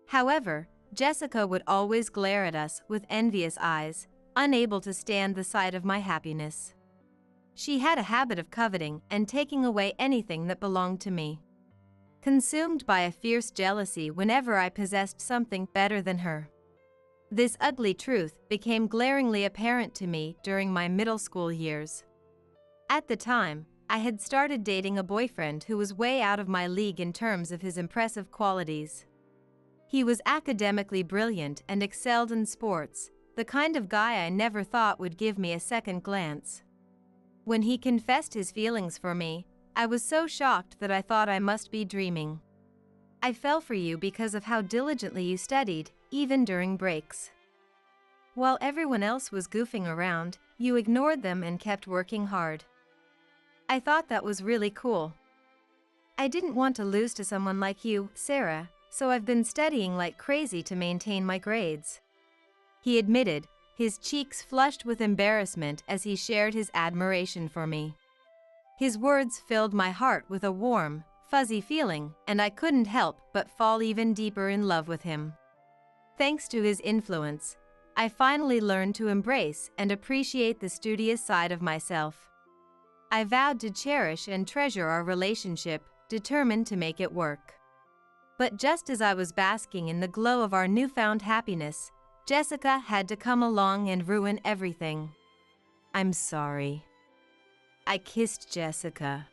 However, Jessica would always glare at us with envious eyes, unable to stand the sight of my happiness. She had a habit of coveting and taking away anything that belonged to me. Consumed by a fierce jealousy whenever I possessed something better than her. This ugly truth became glaringly apparent to me during my middle school years. At the time, I had started dating a boyfriend who was way out of my league in terms of his impressive qualities. He was academically brilliant and excelled in sports, the kind of guy I never thought would give me a second glance. When he confessed his feelings for me, I was so shocked that I thought I must be dreaming. I fell for you because of how diligently you studied, even during breaks. While everyone else was goofing around, you ignored them and kept working hard. I thought that was really cool. I didn't want to lose to someone like you, Sarah, so I've been studying like crazy to maintain my grades. He admitted, his cheeks flushed with embarrassment as he shared his admiration for me. His words filled my heart with a warm, fuzzy feeling, and I couldn't help but fall even deeper in love with him. Thanks to his influence, I finally learned to embrace and appreciate the studious side of myself. I vowed to cherish and treasure our relationship, determined to make it work. But just as I was basking in the glow of our newfound happiness, Jessica had to come along and ruin everything. I'm sorry. I kissed Jessica.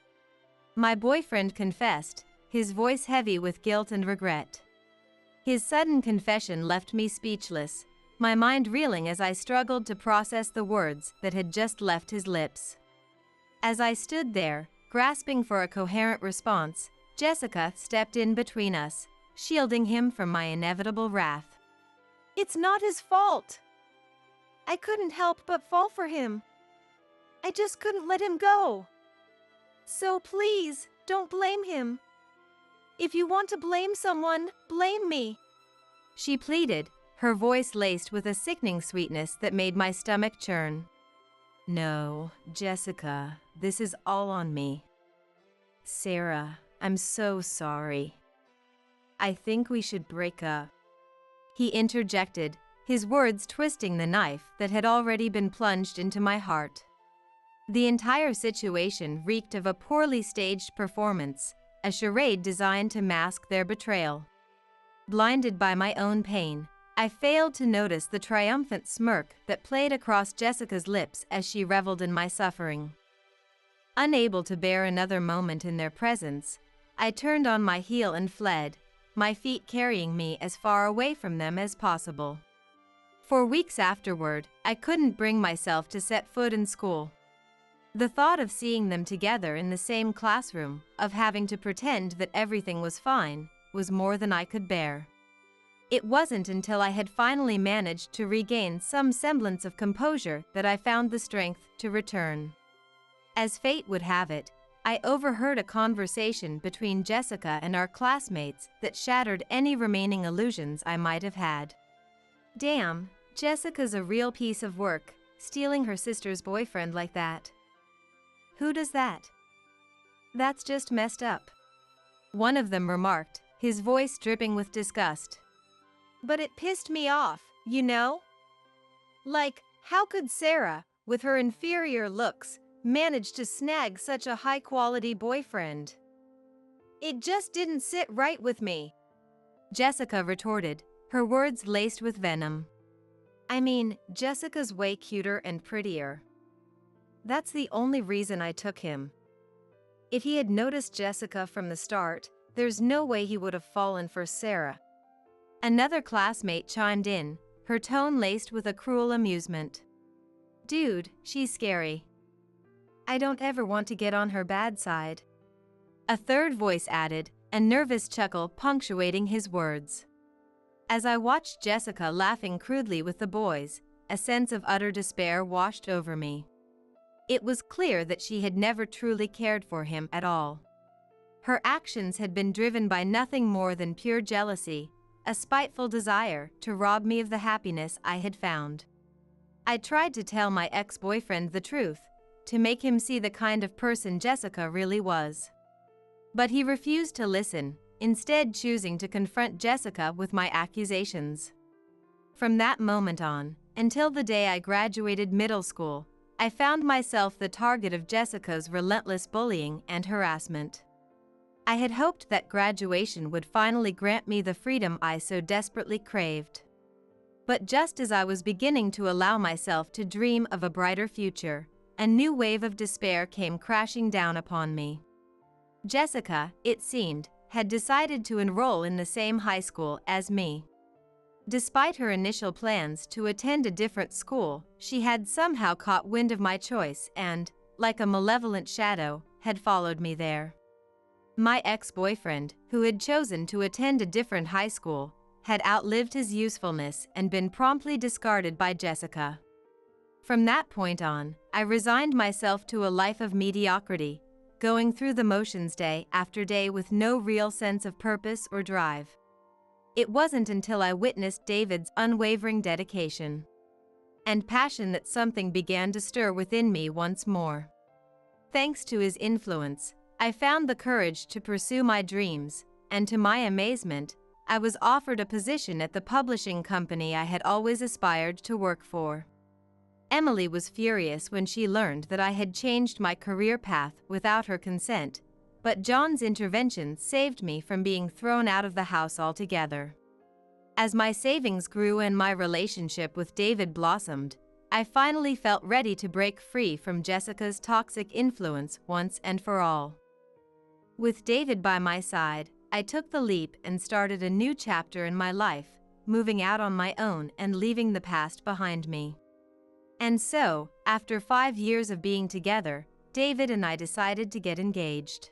My boyfriend confessed, his voice heavy with guilt and regret. His sudden confession left me speechless, my mind reeling as I struggled to process the words that had just left his lips. As I stood there, grasping for a coherent response, Jessica stepped in between us, shielding him from my inevitable wrath. It's not his fault. I couldn't help but fall for him. I just couldn't let him go. So please, don't blame him. If you want to blame someone, blame me. She pleaded, her voice laced with a sickening sweetness that made my stomach churn. No, Jessica, this is all on me. Sarah, I'm so sorry. I think we should break up. He interjected, his words twisting the knife that had already been plunged into my heart. The entire situation reeked of a poorly staged performance, a charade designed to mask their betrayal. Blinded by my own pain, I failed to notice the triumphant smirk that played across Jessica's lips as she reveled in my suffering. Unable to bear another moment in their presence, I turned on my heel and fled, my feet carrying me as far away from them as possible. For weeks afterward, I couldn't bring myself to set foot in school. The thought of seeing them together in the same classroom, of having to pretend that everything was fine, was more than I could bear. It wasn't until I had finally managed to regain some semblance of composure that I found the strength to return. As fate would have it, I overheard a conversation between Jessica and our classmates that shattered any remaining illusions I might have had. Damn, Jessica's a real piece of work, stealing her sister's boyfriend like that. Who does that? That's just messed up. One of them remarked, his voice dripping with disgust. But it pissed me off, you know? Like, how could Sarah, with her inferior looks, manage to snag such a high-quality boyfriend? It just didn't sit right with me. Jessica retorted, her words laced with venom. I mean, Jessica's way cuter and prettier. That's the only reason I took him. If he had noticed Jessica from the start, there's no way he would have fallen for Sarah. Another classmate chimed in, her tone laced with a cruel amusement. Dude, she's scary. I don't ever want to get on her bad side. A third voice added, a nervous chuckle punctuating his words. As I watched Jessica laughing crudely with the boys, a sense of utter despair washed over me. It was clear that she had never truly cared for him at all. Her actions had been driven by nothing more than pure jealousy, a spiteful desire to rob me of the happiness I had found. I tried to tell my ex-boyfriend the truth, to make him see the kind of person Jessica really was. But he refused to listen, instead choosing to confront Jessica with my accusations. From that moment on, until the day I graduated middle school, I found myself the target of Jessica's relentless bullying and harassment. I had hoped that graduation would finally grant me the freedom I so desperately craved. But just as I was beginning to allow myself to dream of a brighter future, a new wave of despair came crashing down upon me. Jessica, it seemed, had decided to enroll in the same high school as me. Despite her initial plans to attend a different school, she had somehow caught wind of my choice and, like a malevolent shadow, had followed me there. My ex-boyfriend, who had chosen to attend a different high school, had outlived his usefulness and been promptly discarded by Jessica. From that point on, I resigned myself to a life of mediocrity, going through the motions day after day with no real sense of purpose or drive. It wasn't until I witnessed David's unwavering dedication and passion that something began to stir within me once more. Thanks to his influence, I found the courage to pursue my dreams, and to my amazement, I was offered a position at the publishing company I had always aspired to work for. Emily was furious when she learned that I had changed my career path without her consent, but John's intervention saved me from being thrown out of the house altogether. As my savings grew and my relationship with David blossomed, I finally felt ready to break free from Jessica's toxic influence once and for all. With David by my side, I took the leap and started a new chapter in my life, moving out on my own and leaving the past behind me. And so, after 5 years of being together, David and I decided to get engaged.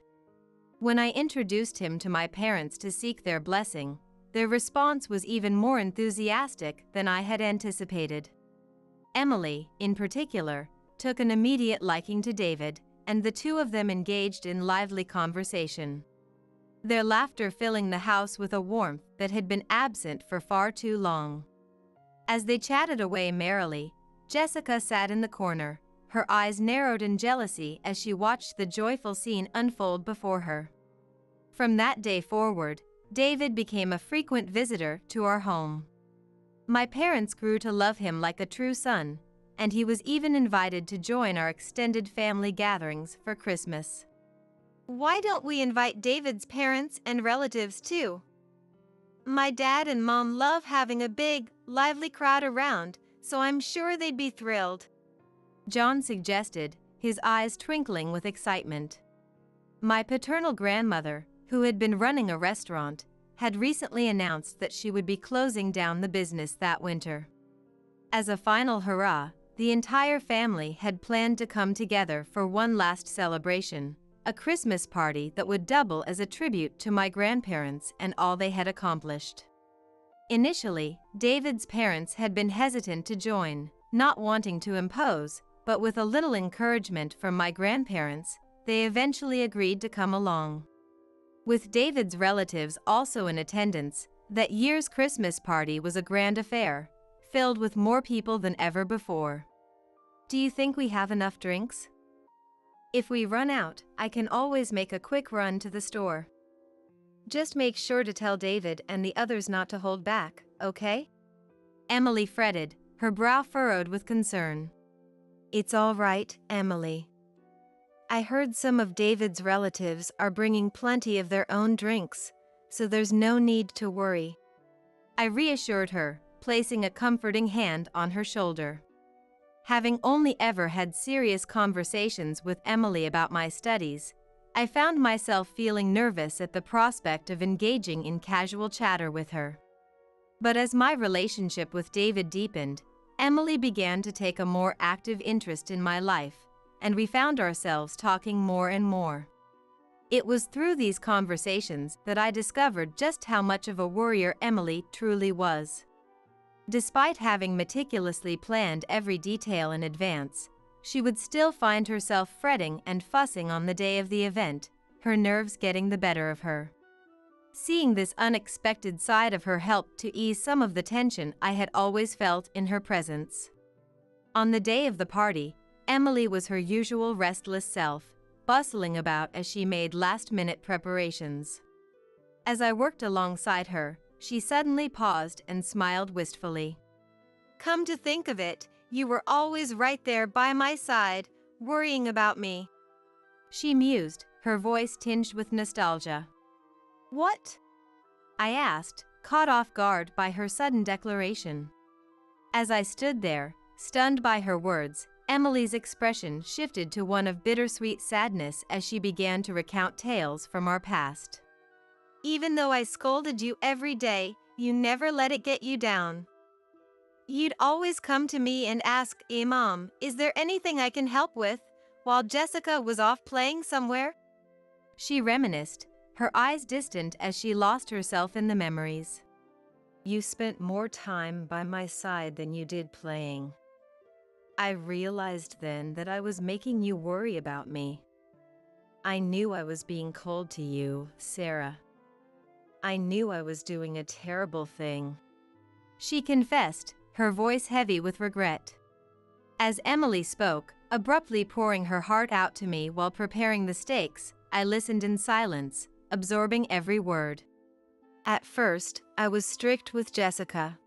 When I introduced him to my parents to seek their blessing, their response was even more enthusiastic than I had anticipated. Emily, in particular, took an immediate liking to David, and the two of them engaged in lively conversation, their laughter filling the house with a warmth that had been absent for far too long. As they chatted away merrily, Jessica sat in the corner, her eyes narrowed in jealousy as she watched the joyful scene unfold before her. From that day forward, David became a frequent visitor to our home. My parents grew to love him like a true son, and he was even invited to join our extended family gatherings for Christmas. Why don't we invite David's parents and relatives too? My dad and mom love having a big, lively crowd around, so I'm sure they'd be thrilled. John suggested, his eyes twinkling with excitement. My paternal grandmother, who had been running a restaurant, had recently announced that she would be closing down the business that winter. As a final hurrah, the entire family had planned to come together for one last celebration, a Christmas party that would double as a tribute to my grandparents and all they had accomplished. Initially, David's parents had been hesitant to join, not wanting to impose, but with a little encouragement from my grandparents, they eventually agreed to come along. With David's relatives also in attendance, that year's Christmas party was a grand affair, filled with more people than ever before. Do you think we have enough drinks? If we run out, I can always make a quick run to the store. Just make sure to tell David and the others not to hold back, okay? Emily fretted, her brow furrowed with concern. It's all right, Emily. I heard some of David's relatives are bringing plenty of their own drinks, so there's no need to worry. I reassured her, placing a comforting hand on her shoulder. Having only ever had serious conversations with Emily about my studies, I found myself feeling nervous at the prospect of engaging in casual chatter with her. But as my relationship with David deepened, Emily began to take a more active interest in my life, and we found ourselves talking more and more. It was through these conversations that I discovered just how much of a worrier Emily truly was. Despite having meticulously planned every detail in advance, she would still find herself fretting and fussing on the day of the event, her nerves getting the better of her. Seeing this unexpected side of her helped to ease some of the tension I had always felt in her presence. On the day of the party, Emily was her usual restless self, bustling about as she made last-minute preparations. As I worked alongside her, she suddenly paused and smiled wistfully. Come to think of it, you were always right there by my side, worrying about me. She mused, her voice tinged with nostalgia. What? I asked, caught off guard by her sudden declaration. As I stood there, stunned by her words, Emily's expression shifted to one of bittersweet sadness as she began to recount tales from our past. Even though I scolded you every day, you never let it get you down. You'd always come to me and ask, Mom, is there anything I can help with, while Jessica was off playing somewhere? She reminisced, her eyes distant as she lost herself in the memories. You spent more time by my side than you did playing. I realized then that I was making you worry about me. I knew I was being cold to you, Sarah. I knew I was doing a terrible thing. She confessed, her voice heavy with regret. As Emily spoke, abruptly pouring her heart out to me while preparing the steaks, I listened in silence, absorbing every word. At first, I was strict with Jessica.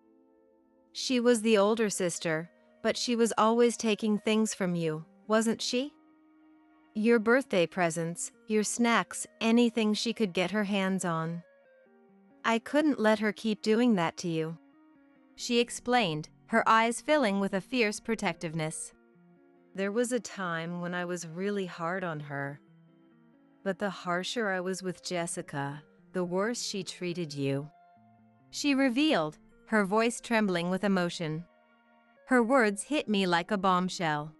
She was the older sister, but she was always taking things from you, wasn't she? Your birthday presents, your snacks, anything she could get her hands on. I couldn't let her keep doing that to you. She explained, her eyes filling with a fierce protectiveness. There was a time when I was really hard on her. But the harsher I was with Jessica, the worse she treated you. She revealed, her voice trembling with emotion. Her words hit me like a bombshell.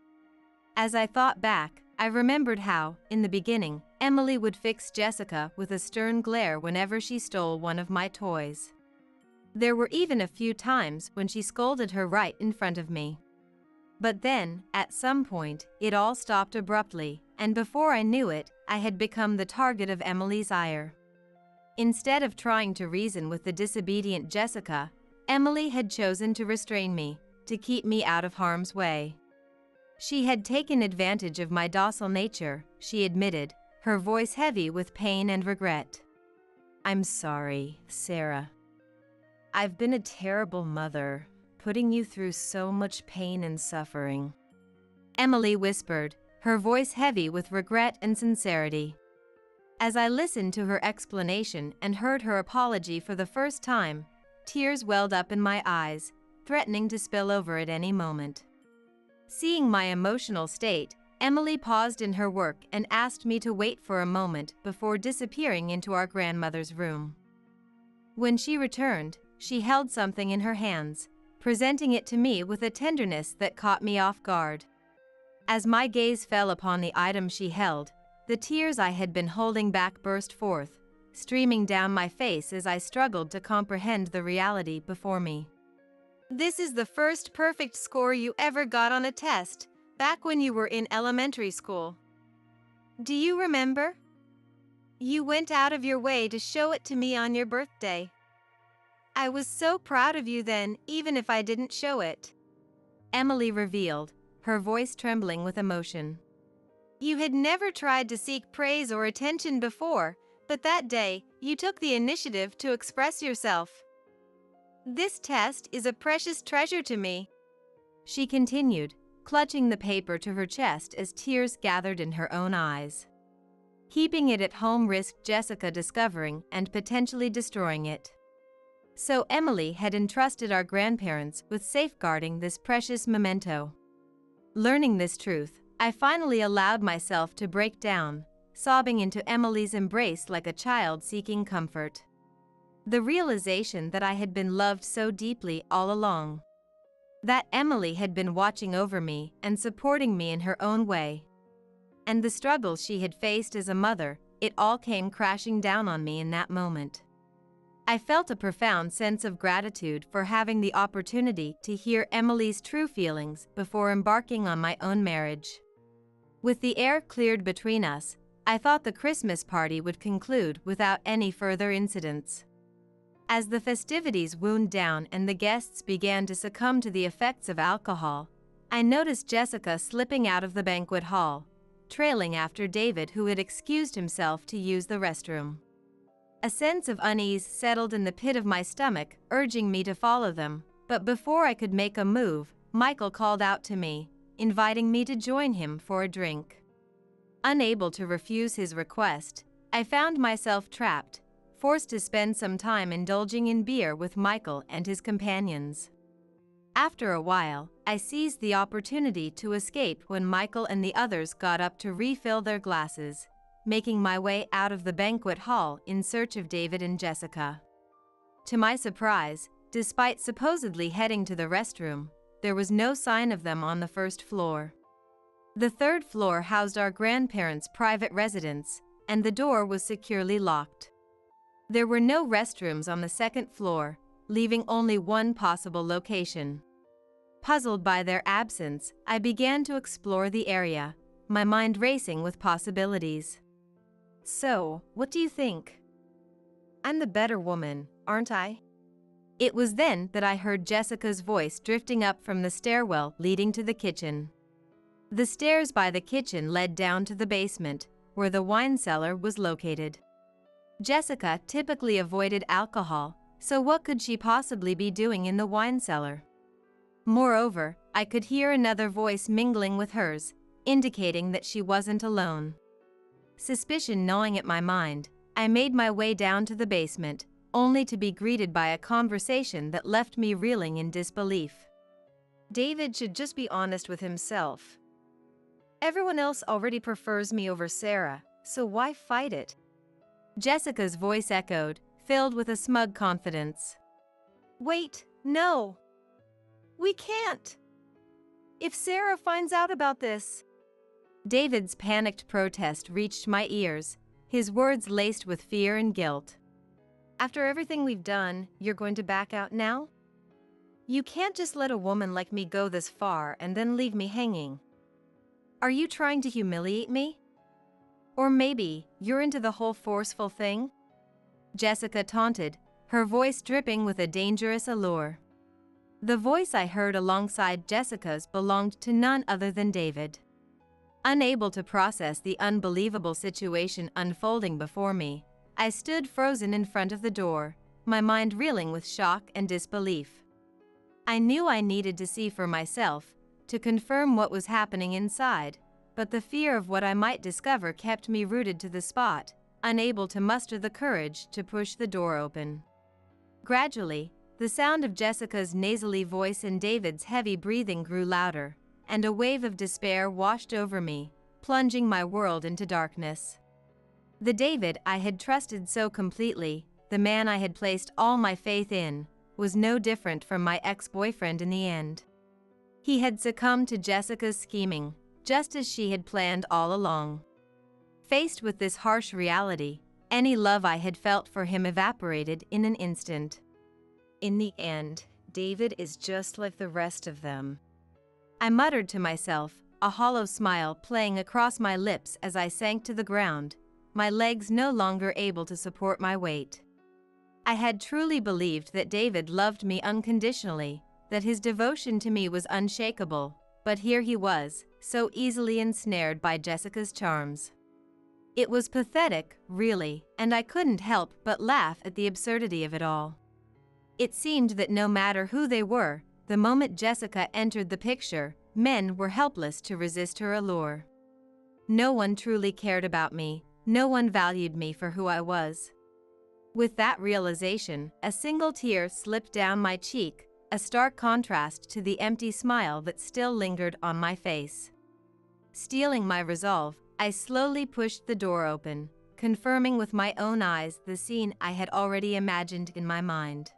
As I thought back, I remembered how, in the beginning, Emily would fix Jessica with a stern glare whenever she stole one of my toys. There were even a few times when she scolded her right in front of me. But then, at some point, it all stopped abruptly, and before I knew it, I had become the target of Emily's ire. Instead of trying to reason with the disobedient Jessica, Emily had chosen to restrain me, to keep me out of harm's way. She had taken advantage of my docile nature, she admitted, her voice heavy with pain and regret. I'm sorry, Sarah. I've been a terrible mother, putting you through so much pain and suffering. Emily whispered, her voice heavy with regret and sincerity. As I listened to her explanation and heard her apology for the first time, tears welled up in my eyes, threatening to spill over at any moment. Seeing my emotional state, Emily paused in her work and asked me to wait for a moment before disappearing into our grandmother's room. When she returned, she held something in her hands, presenting it to me with a tenderness that caught me off guard. As my gaze fell upon the item she held, the tears I had been holding back burst forth, streaming down my face as I struggled to comprehend the reality before me. This is the first perfect score you ever got on a test, back when you were in elementary school. Do you remember? You went out of your way to show it to me on your birthday. I was so proud of you then, even if I didn't show it. Emily revealed, her voice trembling with emotion. You had never tried to seek praise or attention before, but that day, you took the initiative to express yourself. This test is a precious treasure to me. She continued, clutching the paper to her chest as tears gathered in her own eyes. Keeping it at home risked Jessica discovering and potentially destroying it. So Emily had entrusted our grandparents with safeguarding this precious memento. Learning this truth, I finally allowed myself to break down, sobbing into Emily's embrace like a child seeking comfort. The realization that I had been loved so deeply all along. That Emily had been watching over me and supporting me in her own way. And the struggles she had faced as a mother, it all came crashing down on me in that moment. I felt a profound sense of gratitude for having the opportunity to hear Emily's true feelings before embarking on my own marriage. With the air cleared between us, I thought the Christmas party would conclude without any further incidents. As the festivities wound down and the guests began to succumb to the effects of alcohol, I noticed Jessica slipping out of the banquet hall, trailing after David, who had excused himself to use the restroom. A sense of unease settled in the pit of my stomach, urging me to follow them, but before I could make a move, Michael called out to me, inviting me to join him for a drink. Unable to refuse his request, I found myself trapped, forced to spend some time indulging in beer with Michael and his companions. After a while, I seized the opportunity to escape when Michael and the others got up to refill their glasses, making my way out of the banquet hall in search of David and Jessica. To my surprise, despite supposedly heading to the restroom, there was no sign of them on the first floor. The third floor housed our grandparents' private residence, and the door was securely locked. There were no restrooms on the second floor, leaving only one possible location. Puzzled by their absence, I began to explore the area, my mind racing with possibilities. So, what do you think? I'm the better woman, aren't I? It was then that I heard Jessica's voice drifting up from the stairwell leading to the kitchen. The stairs by the kitchen led down to the basement, where the wine cellar was located. Jessica typically avoided alcohol, so what could she possibly be doing in the wine cellar? Moreover, I could hear another voice mingling with hers, indicating that she wasn't alone. Suspicion gnawing at my mind, I made my way down to the basement, only to be greeted by a conversation that left me reeling in disbelief. David should just be honest with himself. Everyone else already prefers me over Sarah, so why fight it? Jessica's voice echoed, filled with a smug confidence. Wait, no. We can't. If Sarah finds out about this. David's panicked protest reached my ears, his words laced with fear and guilt. After everything we've done, you're going to back out now? You can't just let a woman like me go this far and then leave me hanging. Are you trying to humiliate me? Or maybe you're into the whole forceful thing? Jessica taunted, her voice dripping with a dangerous allure. The voice I heard alongside Jessica's belonged to none other than David. Unable to process the unbelievable situation unfolding before me, I stood frozen in front of the door, my mind reeling with shock and disbelief. I knew I needed to see for myself, to confirm what was happening inside, but the fear of what I might discover kept me rooted to the spot, unable to muster the courage to push the door open. Gradually, the sound of Jessica's nasally voice and David's heavy breathing grew louder, and a wave of despair washed over me, plunging my world into darkness. The David I had trusted so completely, the man I had placed all my faith in, was no different from my ex-boyfriend in the end. He had succumbed to Jessica's scheming, just as she had planned all along. Faced with this harsh reality, any love I had felt for him evaporated in an instant. In the end, David is just like the rest of them. I muttered to myself, a hollow smile playing across my lips as I sank to the ground, my legs no longer able to support my weight. I had truly believed that David loved me unconditionally, that his devotion to me was unshakable, but here he was, so easily ensnared by Jessica's charms. It was pathetic, really, and I couldn't help but laugh at the absurdity of it all. It seemed that no matter who they were, the moment Jessica entered the picture, men were helpless to resist her allure. No one truly cared about me, no one valued me for who I was. With that realization, a single tear slipped down my cheek, a stark contrast to the empty smile that still lingered on my face. Steeling my resolve, I slowly pushed the door open, confirming with my own eyes the scene I had already imagined in my mind.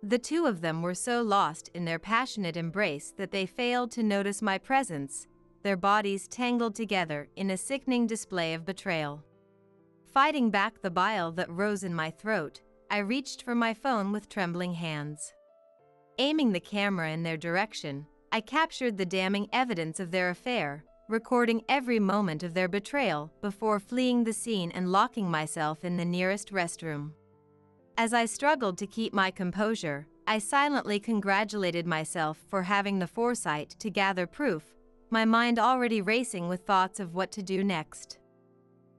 The two of them were so lost in their passionate embrace that they failed to notice my presence, their bodies tangled together in a sickening display of betrayal. Fighting back the bile that rose in my throat, I reached for my phone with trembling hands. Aiming the camera in their direction, I captured the damning evidence of their affair, recording every moment of their betrayal before fleeing the scene and locking myself in the nearest restroom. As I struggled to keep my composure, I silently congratulated myself for having the foresight to gather proof, my mind already racing with thoughts of what to do next.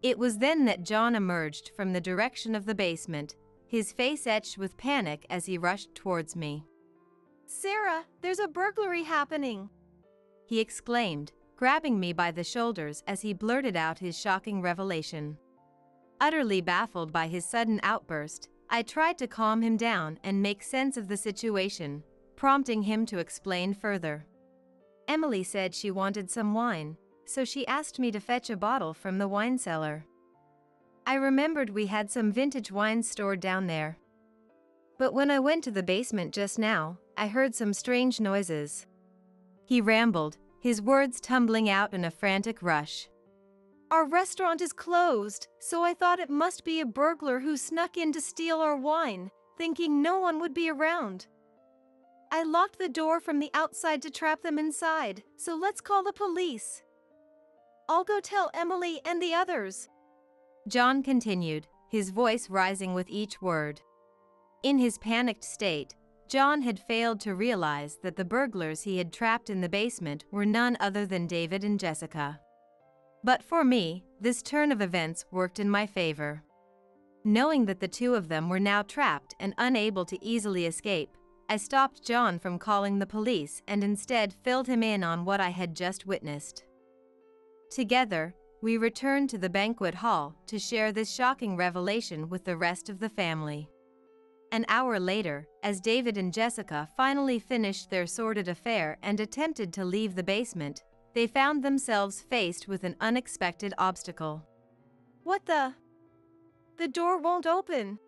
It was then that John emerged from the direction of the basement, his face etched with panic as he rushed towards me. "Sarah, there's a burglary happening!" he exclaimed, grabbing me by the shoulders as he blurted out his shocking revelation. Utterly baffled by his sudden outburst, I tried to calm him down and make sense of the situation, prompting him to explain further. "Emily said she wanted some wine, so she asked me to fetch a bottle from the wine cellar. I remembered we had some vintage wines stored down there. But when I went to the basement just now, I heard some strange noises." He rambled, his words tumbling out in a frantic rush. "Our restaurant is closed, so I thought it must be a burglar who snuck in to steal our wine, thinking no one would be around. I locked the door from the outside to trap them inside, so let's call the police. I'll go tell Emily and the others," John continued, his voice rising with each word. In his panicked state, John had failed to realize that the burglars he had trapped in the basement were none other than David and Jessica. But for me, this turn of events worked in my favor. Knowing that the two of them were now trapped and unable to easily escape, I stopped John from calling the police and instead filled him in on what I had just witnessed. Together, we returned to the banquet hall to share this shocking revelation with the rest of the family. An hour later, as David and Jessica finally finished their sordid affair and attempted to leave the basement, they found themselves faced with an unexpected obstacle. "What the? The door won't open,"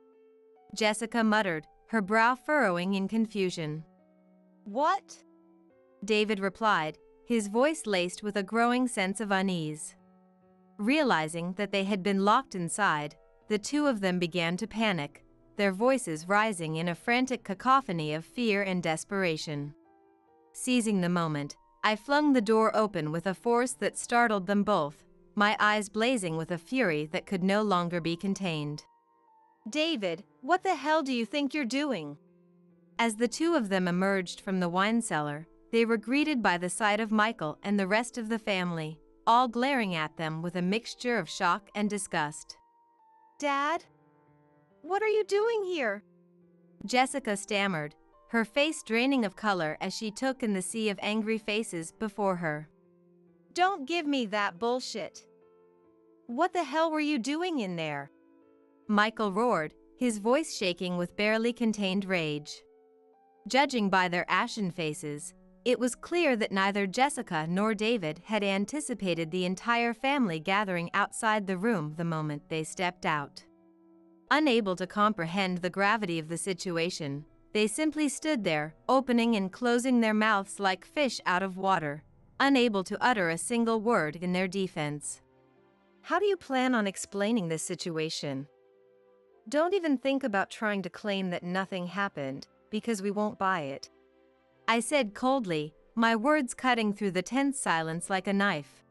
Jessica muttered, her brow furrowing in confusion. "What?" David replied, his voice laced with a growing sense of unease. Realizing that they had been locked inside, the two of them began to panic, their voices rising in a frantic cacophony of fear and desperation. Seizing the moment, I flung the door open with a force that startled them both, my eyes blazing with a fury that could no longer be contained. "David, what the hell do you think you're doing?" As the two of them emerged from the wine cellar, they were greeted by the sight of Michael and the rest of the family, all glaring at them with a mixture of shock and disgust. "Dad? What are you doing here?" Jessica stammered, her face draining of color as she took in the sea of angry faces before her. "Don't give me that bullshit. What the hell were you doing in there?" Michael roared, his voice shaking with barely contained rage. Judging by their ashen faces, it was clear that neither Jessica nor David had anticipated the entire family gathering outside the room the moment they stepped out. Unable to comprehend the gravity of the situation, they simply stood there, opening and closing their mouths like fish out of water, unable to utter a single word in their defense. "How do you plan on explaining this situation? Don't even think about trying to claim that nothing happened, because we won't buy it," I said coldly, my words cutting through the tense silence like a knife.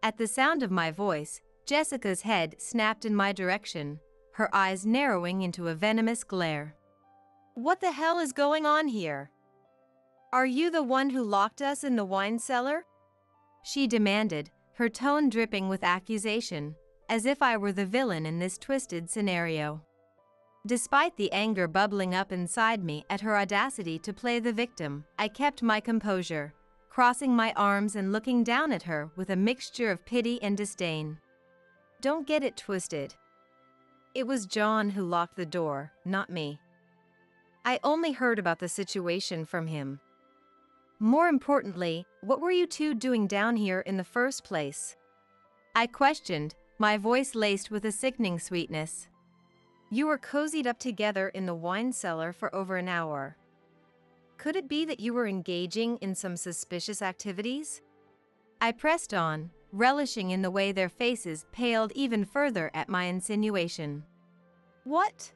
At the sound of my voice, Jessica's head snapped in my direction, her eyes narrowing into a venomous glare. "What the hell is going on here? Are you the one who locked us in the wine cellar?" she demanded, her tone dripping with accusation, as if I were the villain in this twisted scenario. Despite the anger bubbling up inside me at her audacity to play the victim, I kept my composure, crossing my arms and looking down at her with a mixture of pity and disdain. "Don't get it twisted. It was John who locked the door, not me. I only heard about the situation from him. More importantly, what were you two doing down here in the first place?" I questioned, my voice laced with a sickening sweetness. You were cozied up together in the wine cellar for over an hour. Could it be that you were engaging in some suspicious activities? I pressed on, relishing in the way their faces paled even further at my insinuation. What?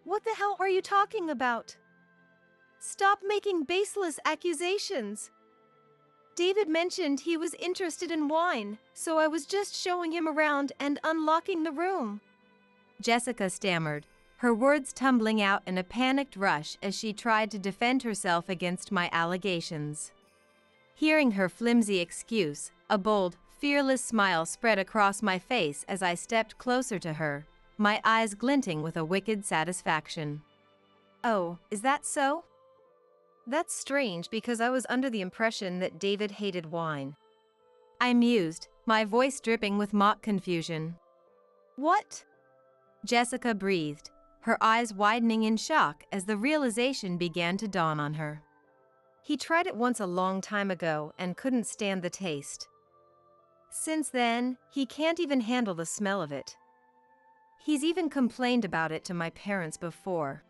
What the hell are you talking about? Stop making baseless accusations. David mentioned he was interested in wine, so I was just showing him around and unlocking the room. Jessica stammered, her words tumbling out in a panicked rush as she tried to defend herself against my allegations. Hearing her flimsy excuse, a bold, fearless smile spread across my face as I stepped closer to her, my eyes glinting with a wicked satisfaction. Oh, is that so? That's strange because I was under the impression that David hated wine. I mused, my voice dripping with mock confusion. What? Jessica breathed, her eyes widening in shock as the realization began to dawn on her. He tried it once a long time ago and couldn't stand the taste. Since then, he can't even handle the smell of it. He's even complained about it to my parents before.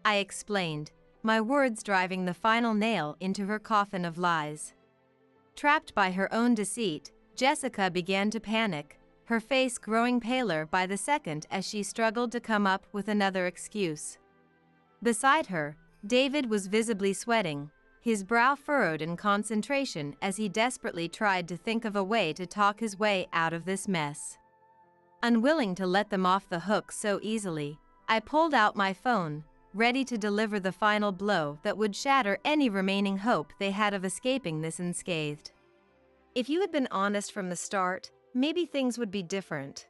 I explained, my words driving the final nail into her coffin of lies. Trapped by her own deceit, Jessica began to panic, her face growing paler by the second as she struggled to come up with another excuse. Beside her, David was visibly sweating, his brow furrowed in concentration as he desperately tried to think of a way to talk his way out of this mess. Unwilling to let them off the hook so easily, I pulled out my phone, ready to deliver the final blow that would shatter any remaining hope they had of escaping this unscathed. If you had been honest from the start, maybe things would be different.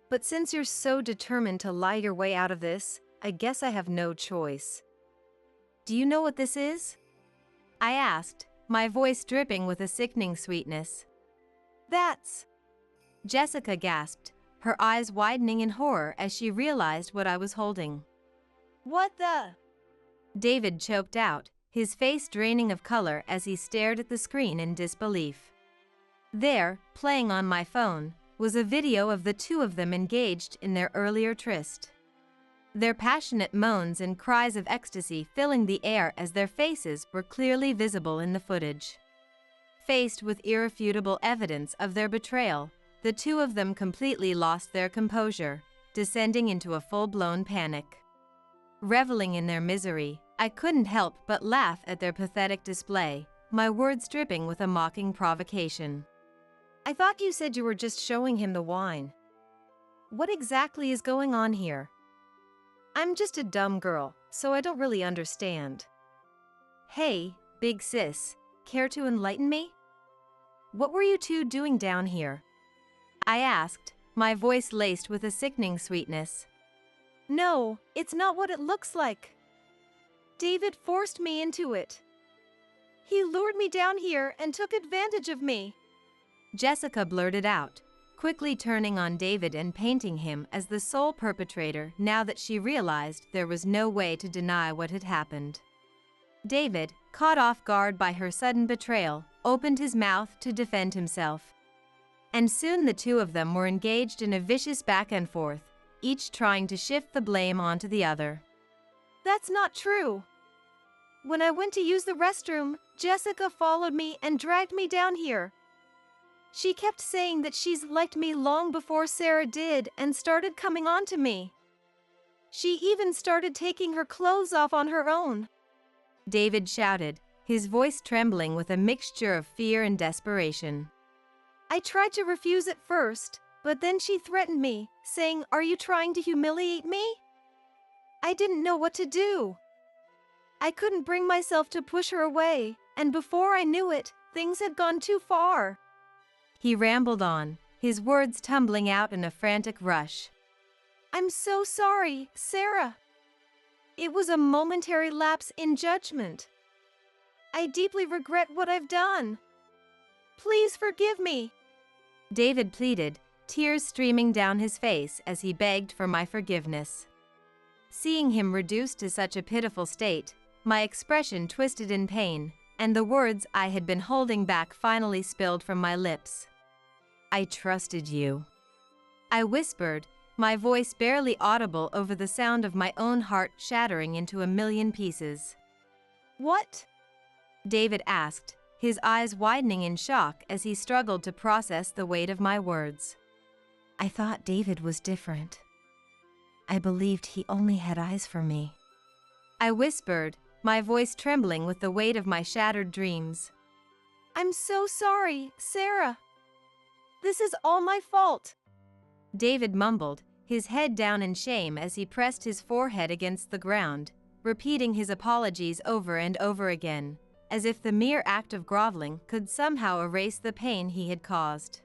But since you're so determined to lie your way out of this, I guess I have no choice. Do you know what this is? I asked, my voice dripping with a sickening sweetness. That's... Jessica gasped, her eyes widening in horror as she realized what I was holding. What the? David choked out, his face draining of color as he stared at the screen in disbelief. There, playing on my phone, was a video of the two of them engaged in their earlier tryst. Their passionate moans and cries of ecstasy filling the air as their faces were clearly visible in the footage. Faced with irrefutable evidence of their betrayal, the two of them completely lost their composure, descending into a full-blown panic. Reveling in their misery, I couldn't help but laugh at their pathetic display, my words dripping with a mocking provocation. I thought you said you were just showing him the wine. What exactly is going on here? I'm just a dumb girl, so I don't really understand. Hey, big sis, care to enlighten me? What were you two doing down here? I asked, my voice laced with a sickening sweetness. No, it's not what it looks like. David forced me into it. He lured me down here and took advantage of me. Jessica blurted out, quickly turning on David and painting him as the sole perpetrator now that she realized there was no way to deny what had happened. David, caught off guard by her sudden betrayal, opened his mouth to defend himself. And soon the two of them were engaged in a vicious back and forth, each trying to shift the blame onto the other. That's not true. When I went to use the restroom, Jessica followed me and dragged me down here. She kept saying that she's liked me long before Sarah did and started coming on to me. She even started taking her clothes off on her own. David shouted, his voice trembling with a mixture of fear and desperation. I tried to refuse at first, but then she threatened me, saying, "Are you trying to humiliate me?" I didn't know what to do. I couldn't bring myself to push her away, and before I knew it, things had gone too far. He rambled on, his words tumbling out in a frantic rush. I'm so sorry, Sarah. It was a momentary lapse in judgment. I deeply regret what I've done. Please forgive me. David pleaded, tears streaming down his face as he begged for my forgiveness. Seeing him reduced to such a pitiful state, my expression twisted in pain, and the words I had been holding back finally spilled from my lips. I trusted you. I whispered, my voice barely audible over the sound of my own heart shattering into a million pieces. What? David asked, his eyes widening in shock as he struggled to process the weight of my words. I thought David was different. I believed he only had eyes for me. I whispered, my voice trembling with the weight of my shattered dreams. I'm so sorry, Sarah. This is all my fault. David mumbled, his head down in shame as he pressed his forehead against the ground, repeating his apologies over and over again, as if the mere act of groveling could somehow erase the pain he had caused.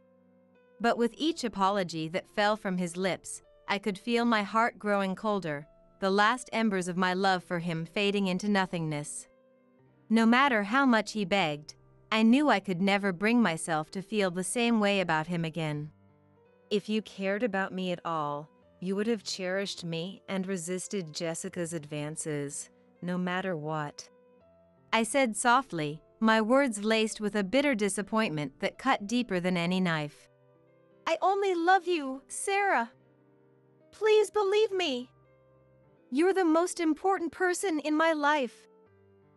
But with each apology that fell from his lips, I could feel my heart growing colder, the last embers of my love for him fading into nothingness. No matter how much he begged, I knew I could never bring myself to feel the same way about him again. If you cared about me at all, you would have cherished me and resisted Jessica's advances, no matter what. I said softly, my words laced with a bitter disappointment that cut deeper than any knife. I only love you, Sarah. Please believe me. You're the most important person in my life.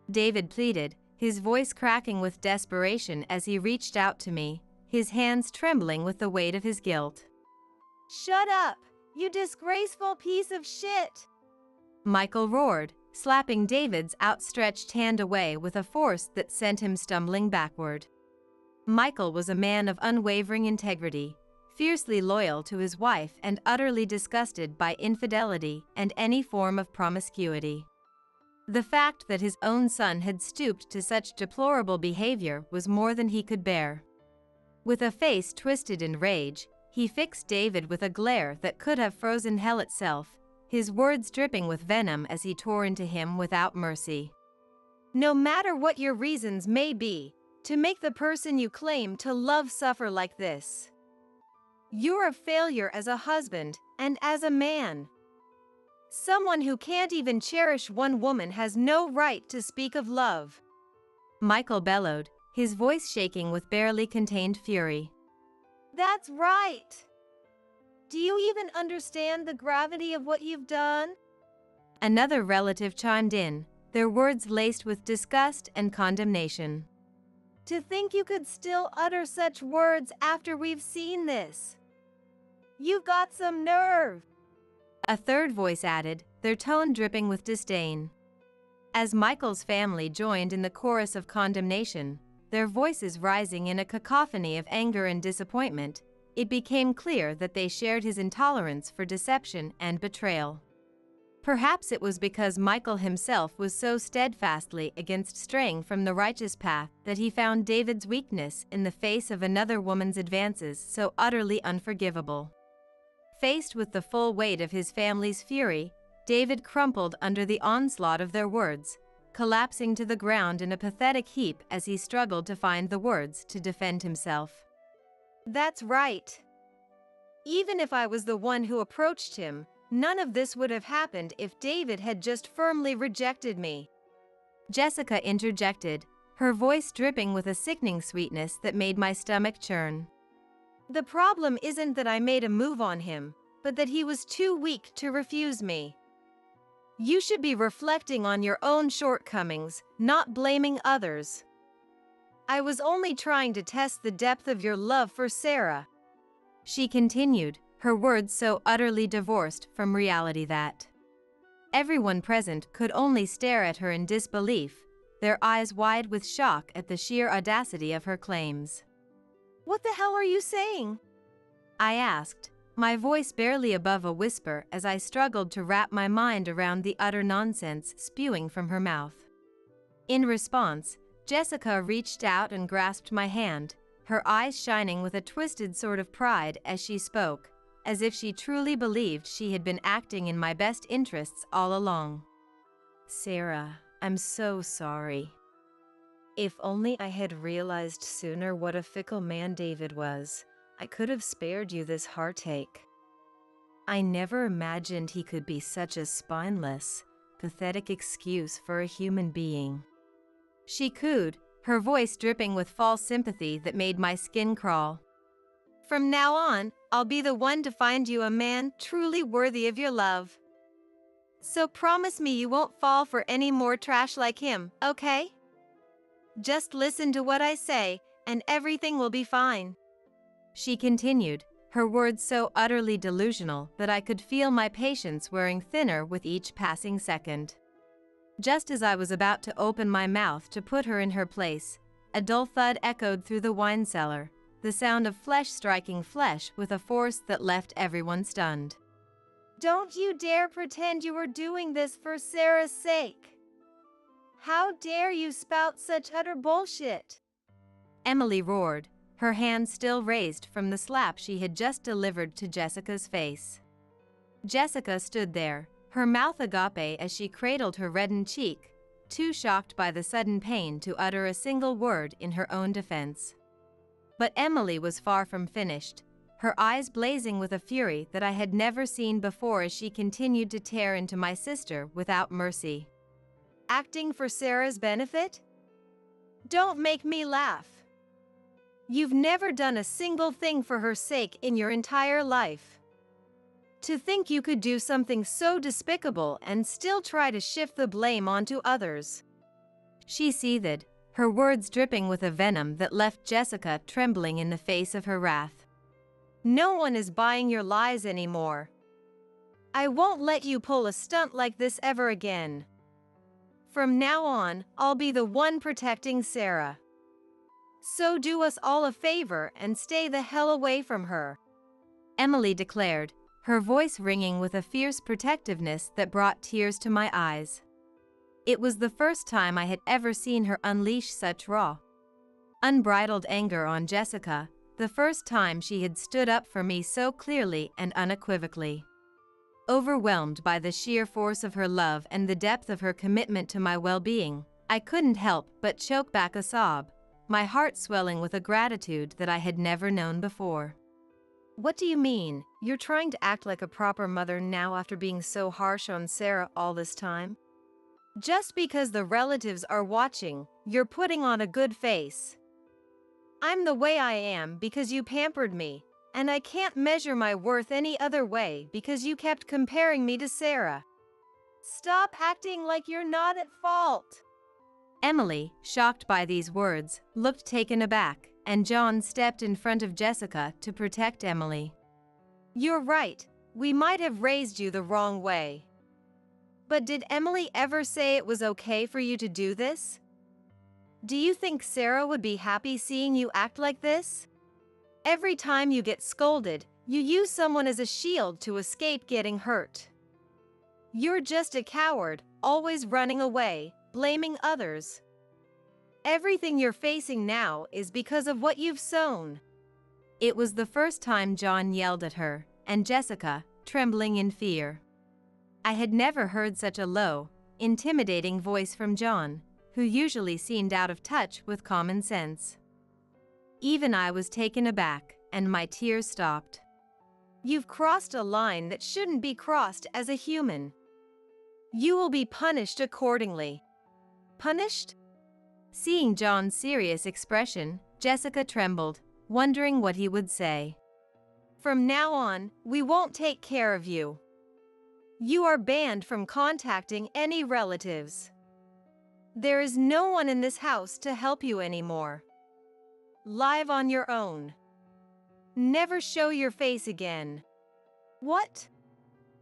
David pleaded, his voice cracking with desperation as he reached out to me, his hands trembling with the weight of his guilt. Shut up, you disgraceful piece of shit! Michael roared, slapping David's outstretched hand away with a force that sent him stumbling backward. Michael was a man of unwavering integrity, fiercely loyal to his wife and utterly disgusted by infidelity and any form of promiscuity. The fact that his own son had stooped to such deplorable behavior was more than he could bear. With a face twisted in rage, he fixed David with a glare that could have frozen hell itself, his words dripping with venom as he tore into him without mercy. No matter what your reasons may be, to make the person you claim to love suffer like this. You're a failure as a husband and as a man. Someone who can't even cherish one woman has no right to speak of love. Michael bellowed, his voice shaking with barely contained fury. That's right. Do you even understand the gravity of what you've done? Another relative chimed in, their words laced with disgust and condemnation. To think you could still utter such words after we've seen this. You've got some nerve. A third voice added, their tone dripping with disdain. As Michael's family joined in the chorus of condemnation, their voices rising in a cacophony of anger and disappointment, it became clear that they shared his intolerance for deception and betrayal. Perhaps it was because Michael himself was so steadfastly against straying from the righteous path that he found David's weakness in the face of another woman's advances so utterly unforgivable. Faced with the full weight of his family's fury, David crumpled under the onslaught of their words, collapsing to the ground in a pathetic heap as he struggled to find the words to defend himself. That's right. Even if I was the one who approached him, none of this would have happened if David had just firmly rejected me. Jessica interjected, her voice dripping with a sickening sweetness that made my stomach churn. The problem isn't that I made a move on him, but that he was too weak to refuse me. You should be reflecting on your own shortcomings, not blaming others. I was only trying to test the depth of your love for Sarah. She continued, her words so utterly divorced from reality that everyone present could only stare at her in disbelief, their eyes wide with shock at the sheer audacity of her claims. What the hell are you saying? I asked, my voice barely above a whisper as I struggled to wrap my mind around the utter nonsense spewing from her mouth. In response, Jessica reached out and grasped my hand, her eyes shining with a twisted sort of pride as she spoke, as if she truly believed she had been acting in my best interests all along. Sarah, I'm so sorry. If only I had realized sooner what a fickle man David was, I could have spared you this heartache. I never imagined he could be such a spineless, pathetic excuse for a human being. She cooed, her voice dripping with false sympathy that made my skin crawl. From now on, I'll be the one to find you a man truly worthy of your love. So promise me you won't fall for any more trash like him, okay? Just listen to what I say, and everything will be fine. She continued, her words so utterly delusional that I could feel my patience wearing thinner with each passing second. Just as I was about to open my mouth to put her in her place, a dull thud echoed through the wine cellar, the sound of flesh striking flesh with a force that left everyone stunned. Don't you dare pretend you were doing this for Sarah's sake. How dare you spout such utter bullshit? Emily roared, her hand still raised from the slap she had just delivered to Jessica's face. Jessica stood there, her mouth agape as she cradled her reddened cheek, too shocked by the sudden pain to utter a single word in her own defense. But Emily was far from finished, her eyes blazing with a fury that I had never seen before as she continued to tear into my sister without mercy. Acting for Sarah's benefit? Don't make me laugh. You've never done a single thing for her sake in your entire life. To think you could do something so despicable and still try to shift the blame onto others. She seethed, her words dripping with a venom that left Jessica trembling in the face of her wrath. No one is buying your lies anymore. I won't let you pull a stunt like this ever again. From now on, I'll be the one protecting Sarah. So do us all a favor and stay the hell away from her. Emily declared, her voice ringing with a fierce protectiveness that brought tears to my eyes. It was the first time I had ever seen her unleash such raw, unbridled anger on Jessica, the first time she had stood up for me so clearly and unequivocally. Overwhelmed by the sheer force of her love and the depth of her commitment to my well-being, I couldn't help but choke back a sob, my heart swelling with a gratitude that I had never known before. What do you mean? You're trying to act like a proper mother now after being so harsh on Sarah all this time? Just because the relatives are watching, you're putting on a good face. I'm the way I am because you pampered me, and I can't measure my worth any other way because you kept comparing me to Sarah. Stop acting like you're not at fault. Emily, shocked by these words, looked taken aback, and John stepped in front of Jessica to protect Emily. You're right, we might have raised you the wrong way. But did Emily ever say it was okay for you to do this? Do you think Sarah would be happy seeing you act like this? Every time you get scolded, you use someone as a shield to escape getting hurt. You're just a coward, always running away, blaming others. Everything you're facing now is because of what you've sown. It was the first time John yelled at her, and Jessica, trembling in fear. I had never heard such a low, intimidating voice from John, who usually seemed out of touch with common sense. Even I was taken aback, and my tears stopped. You've crossed a line that shouldn't be crossed as a human. You will be punished accordingly. Punished? Seeing John's serious expression, Jessica trembled, wondering what he would say. From now on, we won't take care of you. You are banned from contacting any relatives. There is no one in this house to help you anymore. Live on your own. Never show your face again. What?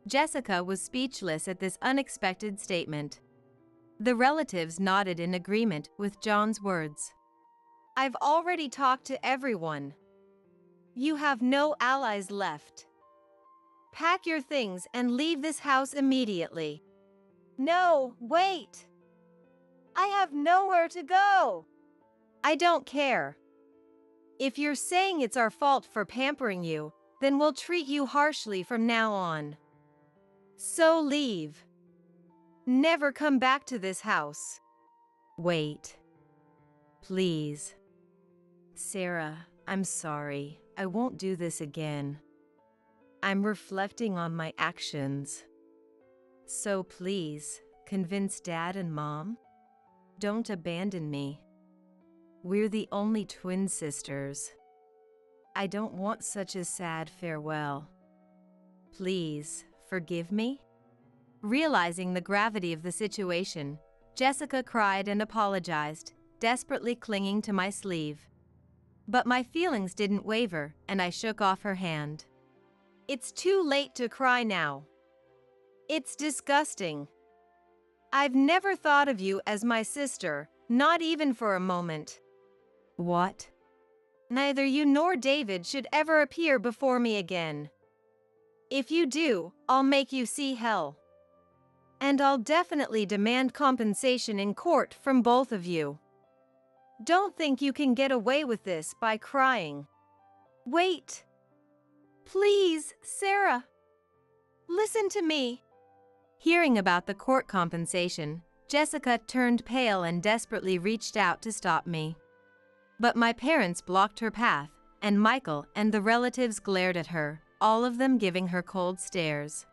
Jessica was speechless at this unexpected statement. The relatives nodded in agreement with John's words. I've already talked to everyone. You have no allies left. Pack your things and leave this house immediately. No, wait. I have nowhere to go. I don't care. If you're saying it's our fault for pampering you, then we'll treat you harshly from now on. So leave. Never come back to this house. Wait. Please. Sarah, I'm sorry. I won't do this again. I'm reflecting on my actions. So please, convince Dad and Mom. Don't abandon me. We're the only twin sisters. I don't want such a sad farewell. Please, forgive me? Realizing the gravity of the situation, Jessica cried and apologized, desperately clinging to my sleeve. But my feelings didn't waver, and I shook off her hand. It's too late to cry now. It's disgusting. I've never thought of you as my sister, not even for a moment. What? Neither you nor David should ever appear before me again. If you do, I'll make you see hell. And I'll definitely demand compensation in court from both of you. Don't think you can get away with this by crying. Wait. Please, Sarah. Listen to me. Hearing about the court compensation, Jessica turned pale and desperately reached out to stop me. But my parents blocked her path, and Michael and the relatives glared at her, all of them giving her cold stares.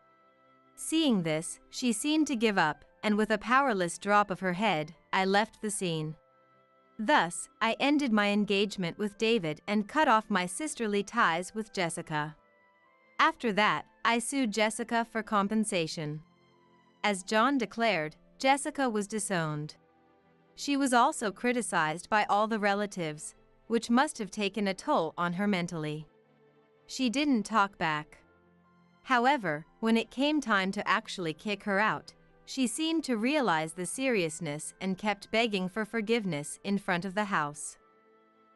Seeing this, she seemed to give up, and with a powerless drop of her head, I left the scene. Thus, I ended my engagement with David and cut off my sisterly ties with Jessica. After that, I sued Jessica for compensation. As John declared, Jessica was disowned. She was also criticized by all the relatives, which must have taken a toll on her mentally. She didn't talk back. However, when it came time to actually kick her out, she seemed to realize the seriousness and kept begging for forgiveness in front of the house.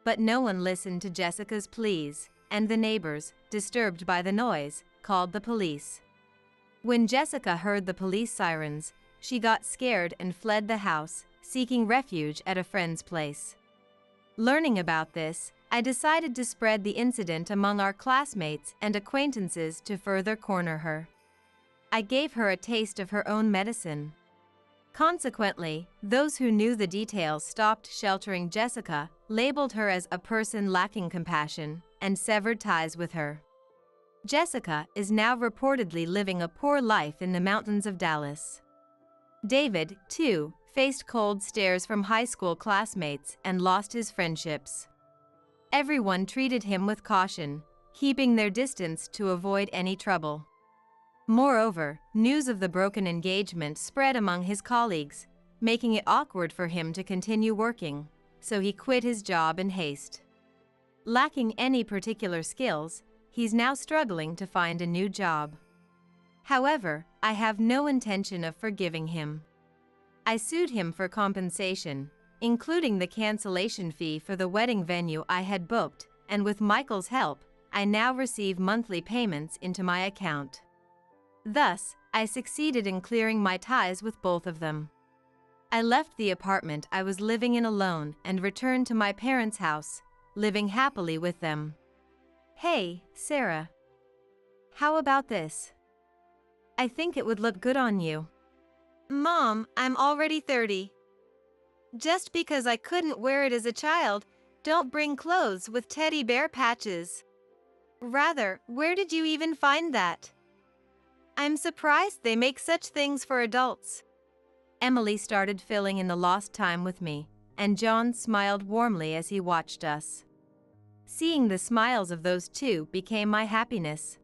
But no one listened to Jessica's pleas, and the neighbors, disturbed by the noise, called the police. When Jessica heard the police sirens, she got scared and fled the house, seeking refuge at a friend's place. Learning about this, I decided to spread the incident among our classmates and acquaintances to further corner her. I gave her a taste of her own medicine. Consequently, those who knew the details stopped sheltering Jessica, labeled her as a person lacking compassion, and severed ties with her. Jessica is now reportedly living a poor life in the mountains of Dallas. David, too, faced cold stares from high school classmates and lost his friendships. Everyone treated him with caution, keeping their distance to avoid any trouble. Moreover, news of the broken engagement spread among his colleagues, making it awkward for him to continue working, so he quit his job in haste. Lacking any particular skills, he's now struggling to find a new job. However, I have no intention of forgiving him. I sued him for compensation, including the cancellation fee for the wedding venue I had booked, and with Michael's help, I now receive monthly payments into my account. Thus, I succeeded in clearing my ties with both of them. I left the apartment I was living in alone and returned to my parents' house, living happily with them. Hey, Sarah. How about this? I think it would look good on you. Mom, I'm already 30. Just because I couldn't wear it as a child, don't bring clothes with teddy bear patches. Rather, where did you even find that? I'm surprised they make such things for adults. Emily started filling in the lost time with me, and John smiled warmly as he watched us. Seeing the smiles of those two became my happiness.